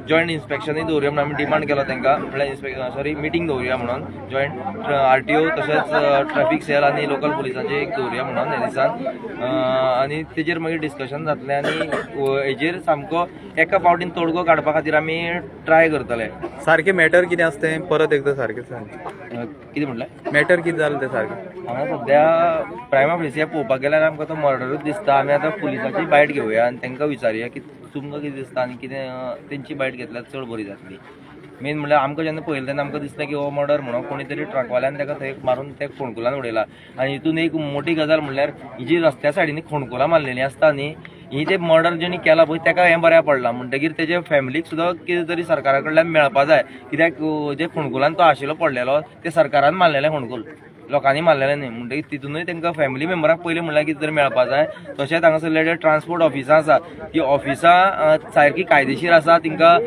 जॉयंट इन्स्पेक्शनूय दवरुया म्हणून आमी डिमांड केलो तांकां म्हळ्यार मिटींग दवरुया म्हणून जॉयंट RTO तशेंच ट्रॅफिक सेल आनी लोकल पुलिसांचें एक दवरुया म्हणून ह्या दिसान आनी तेजेर मागीर डिस्कशन जातलें आनी हेजेर सामको एका फावटीन तोडगो काडपा खातीर आमी ट्राय करतले. सारकें मॅटर कितें आसा तें परत एकदां सारकें सांग. कितें म्हणलें मॅटर कितें जालें तें सारकें? हांगा सद्या प्रायमा फेसिया पळोवपाक गेल्यार आमकां तो मर्डरूच दिसता. आमी आतां पुलिसाची बायट घेवया आनी तांकां विचारया की तुमकां कितें दिसता आनी कितें तेंची बायट घेतल्यार चड बरी जातली. मेन म्हणल्यार आमकां जेन्ना पळयलें तेन्ना आमकां दिसलें की हो मर्डर म्हणून कोणी तरी ट्रकवाल्यान ताका थंय मारून ते फोंडकुलान उडयला. आनी हितून एक मोठी गजाल म्हणल्यार ही जी रस्त्या सायडीनी फोंडकुलां मारलेलीं आसता न्ही ही ते मर्डर जेणी केला पळय ताका हें बऱ्या पडलां म्हणटकीर तेजे फॅमिलीक सुद्दां कितें तरी सरकारा कडल्यान मेळपा जाय. कित्याक जे फोंडकुलान तो आशिल्लो पडलेलो ते सरकारान मारलेले फोंडकूल लोकांनी मारलेले न्ही म्हणटकीर तितूनय तांकां फॅमिली मेंबराक पयलीं म्हणल्यार कितें तरी मेळपा जाय. तशेंच हांगासरले जे ट्रान्सपोर्ट ऑफिसां आसा ती ऑफिसां सारकी कायदेशीर आसा तिंका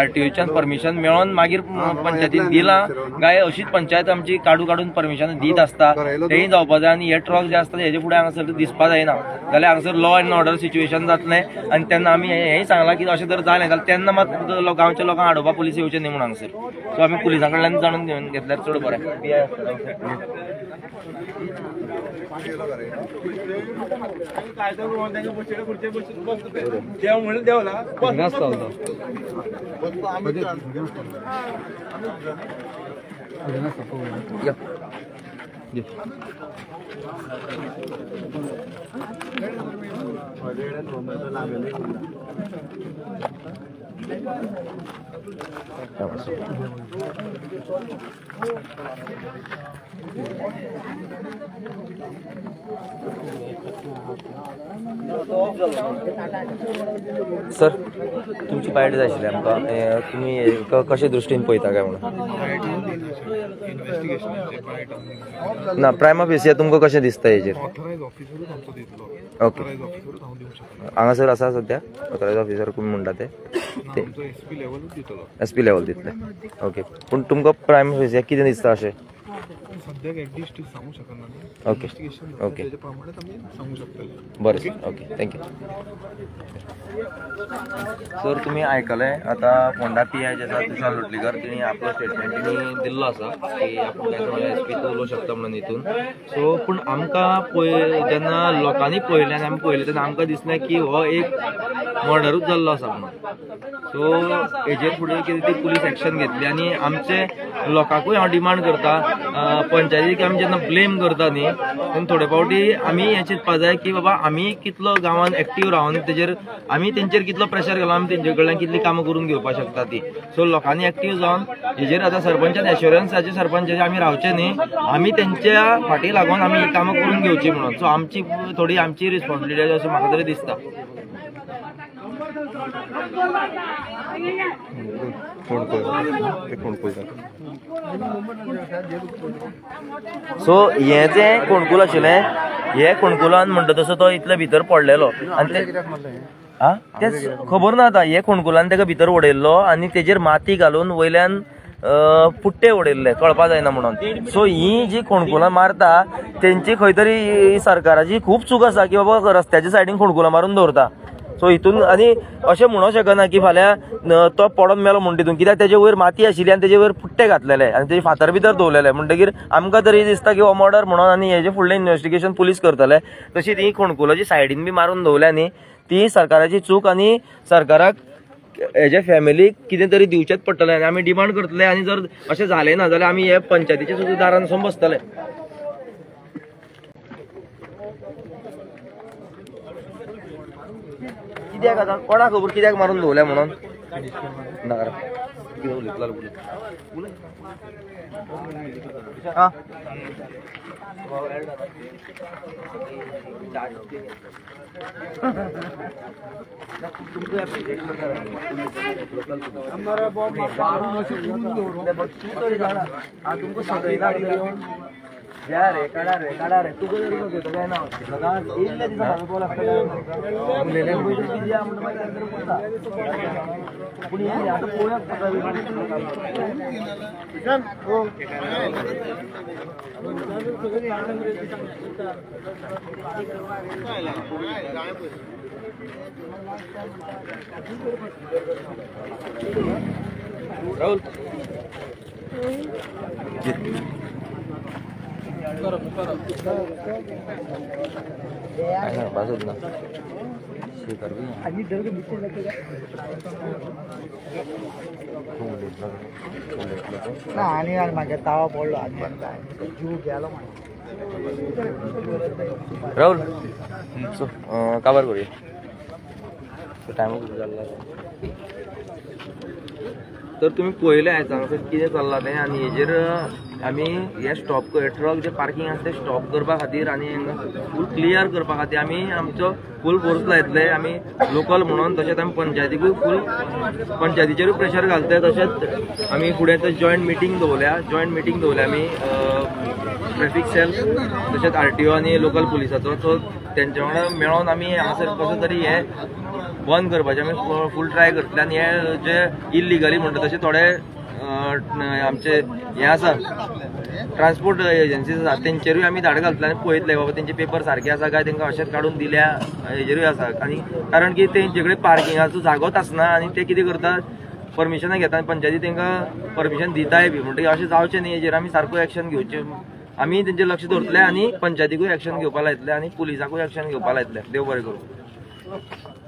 RTOच्यान परमिशन मेळोन मागीर पंचायतीन दिलां काय अशीच पंचायत आमची काडून परमिशन दीत आसता तेंय जावपा जाय. आनी हे ट्रक जे आसता हेजे फुडें हांगासर दिसपा जायना जाल्यार हांगासर लॉ एंड ऑर्डर सिच्युएशन जातलें. आनी तेन्ना आमी हेंय सांगलां की अशें जर जालें जाल्यार तेन्ना मात गांवच्या लोकांक आडोवपा पुलीस येवचें न्ही म्हणून हांगासर. सो आमी पुलिसां कडल्यान जाणून घेतल्यार चड बरें. सर तुमची बायट जाय आशिल्ली आमकां तुमी कशे दृश्टीन पळयता काय म्हणून ना प्रायमा फेसिया तुमकां कशें दिसता हेजेर? ओके हांगासर आसा सद्या ऑथरायज ऑफिसर कोण म्हणटा ते SP लेवल दितले. ओके पूण तुमकां प्रायमा फेसिया कितें दिसता अशें? ओके ओके बरें सर. Okay thank you sir. तुमी आयकलें आतां फोंडा PI जे आसा तुषार लोटलीकर तिणी आपलो स्टेटमेंट तिणी दिल्लो आसा की आपूण ताका SP उलोवंक शकता म्हणून हितून. सो पूण आमकां जेन्ना लोकांनी पळयलें आनी आमी पळयलें तेन्ना आमकां दिसलें की हो एक मर्डरूच जाल्लो आसा म्हणून. सो हेजेर फुडें कितें ती पुलीस एक्शन घेतली आनी आमचे लोकांकूय हांव डिमांड करता पंचायतीक आमी जेन्ना ब्लेम करता न्ही तेन्ना थोडे फावटी आमी हें चिंतपा जाय की बाबा आमी कितलो गांवांत एक्टीव रावन तेजेर आमी तेंचेर कितलो प्रेशर घालून आमी तेंचे कडल्यान कितली कामां करून घेवपाक शकता ती. सो लोकांनी एक्टीव जावन हेजेर आतां सरपंचान एश्युरन्साचे सरपंचाचे आमी रावचे न्ही आमी तेंच्या फाटीं लागून आमी ही कामां करून घेवची म्हणून. सो आमची थोडी आमची रिस्पॉन्सिबिलिटी अशें म्हाका तरी दिसता. सो हे जे फोंडकूल आशिल्लें हे फोंडकुलान म्हणटा तसो तो इतले भितर पडलेलो आनी तेच खबर ना. आतां हे फोंडकुलान ताका भितर उडयल्लो आनी तेजेर माती घालून वयल्यान पुट्टे उडयल्ले कळपा जायना म्हणून. सो ही जी फोंडकुलां मारता तेंची खंय तरी सरकाराची खूब चूक आसा की बाबा रस्त्याच्या सायडीन फोंडकुलां मारून दवरता. सो सो हितून आनी अशें म्हणूंक शकना की फाल्यां तो पडोन मेलो म्हण तितून, कित्याक तेजे वयर माती आशिल्ली आनी तेजे वयर पुट्टे घातलेले आनी तेजे फातर भितर दवरलेले म्हणटकीर आमकां तरी दिसता की हो मर्डर म्हणून आनी हेजे फुडलें इन्व्हेस्टिगेशन पुलीस करतले. तशी ती खोणकुलाची सायडीन बी मारून दवरल्या न्ही ती सरकाराची चूक आनी सरकाराक हेजे फॅमिलीक कितें तरी दिवचेच पडटलें आनी आमी डिमांड करतले. आनी जर अशें जालें ना जाल्यार आमी हे पंचायतीच्या सुद्दां दारान वचून बसतले. कित्याक आतां कोणाक खबर कित्याक मारून दवरल्या म्हणून नाका कितें उलयतलो उलय आं रे काढा रे तू काय ना इल्ले दिसा सांगपो लागतले पूण आतां पळोवयाक राहुल बाजूच ना आनी म्हागे तावा पडलो जीव गेलो राहुल सो काबार करूया टायम जाल्ला. तर तुम्ही पळयलें आयज हांगासर कितें चल्लां तें आनी हेजेर आमी हे स्टॉप ट्रक जे पार्किंग आसा ते स्टॉप करपा खातीर आनी फूल क्लियर करपा खातीर आमी आमचो फूल फोर्स लायतले. आमी लोकल म्हणून तशेंच आमी पंचायतीकूय फूल पंचायतीचेरूय प्रेशर घालतले. तशेंच आमी फुडें ते जॉयंट मिटींग दवरल्या आमी ट्रॅफिक सेल तशेंच RTO आनी लोकल पुलिसाचो. सो तेंच्या वांगडा मेळोन आमी हांगासर कसो तरी हे बंद करपाचें आमी फूल ट्राय करतले. आनी हे जे इल्लिगली म्हणटा तशें थोडे आमचे हे आसा ट्रान्सपोर्ट एजन्सीज आसा तेंचेरूय आमी धाड घालतले आनी पळयतले बाबा तेंचे पेपर सारके आसा काय तेंकां अशेंच काडून दिल्या हेजेरूय आसा. आनी कारण की तेंचे कडेन पार्किंगाचो जागोच आसना आनी ते कितें करतात परमिशनां घेता आनी पंचायती तेंकां परमिशन दिताय बी. म्हणटकीर अशें जावचें न्ही हेजेर आमी सारको एक्शन घेवचें. आमी तेंचेर लक्ष दवरतले आनी पंचायतीकूय एक्शन घेवपा लायतले आनी पुलिसाकूय एक्शन घेवपा लायतले. देव बरें करूं.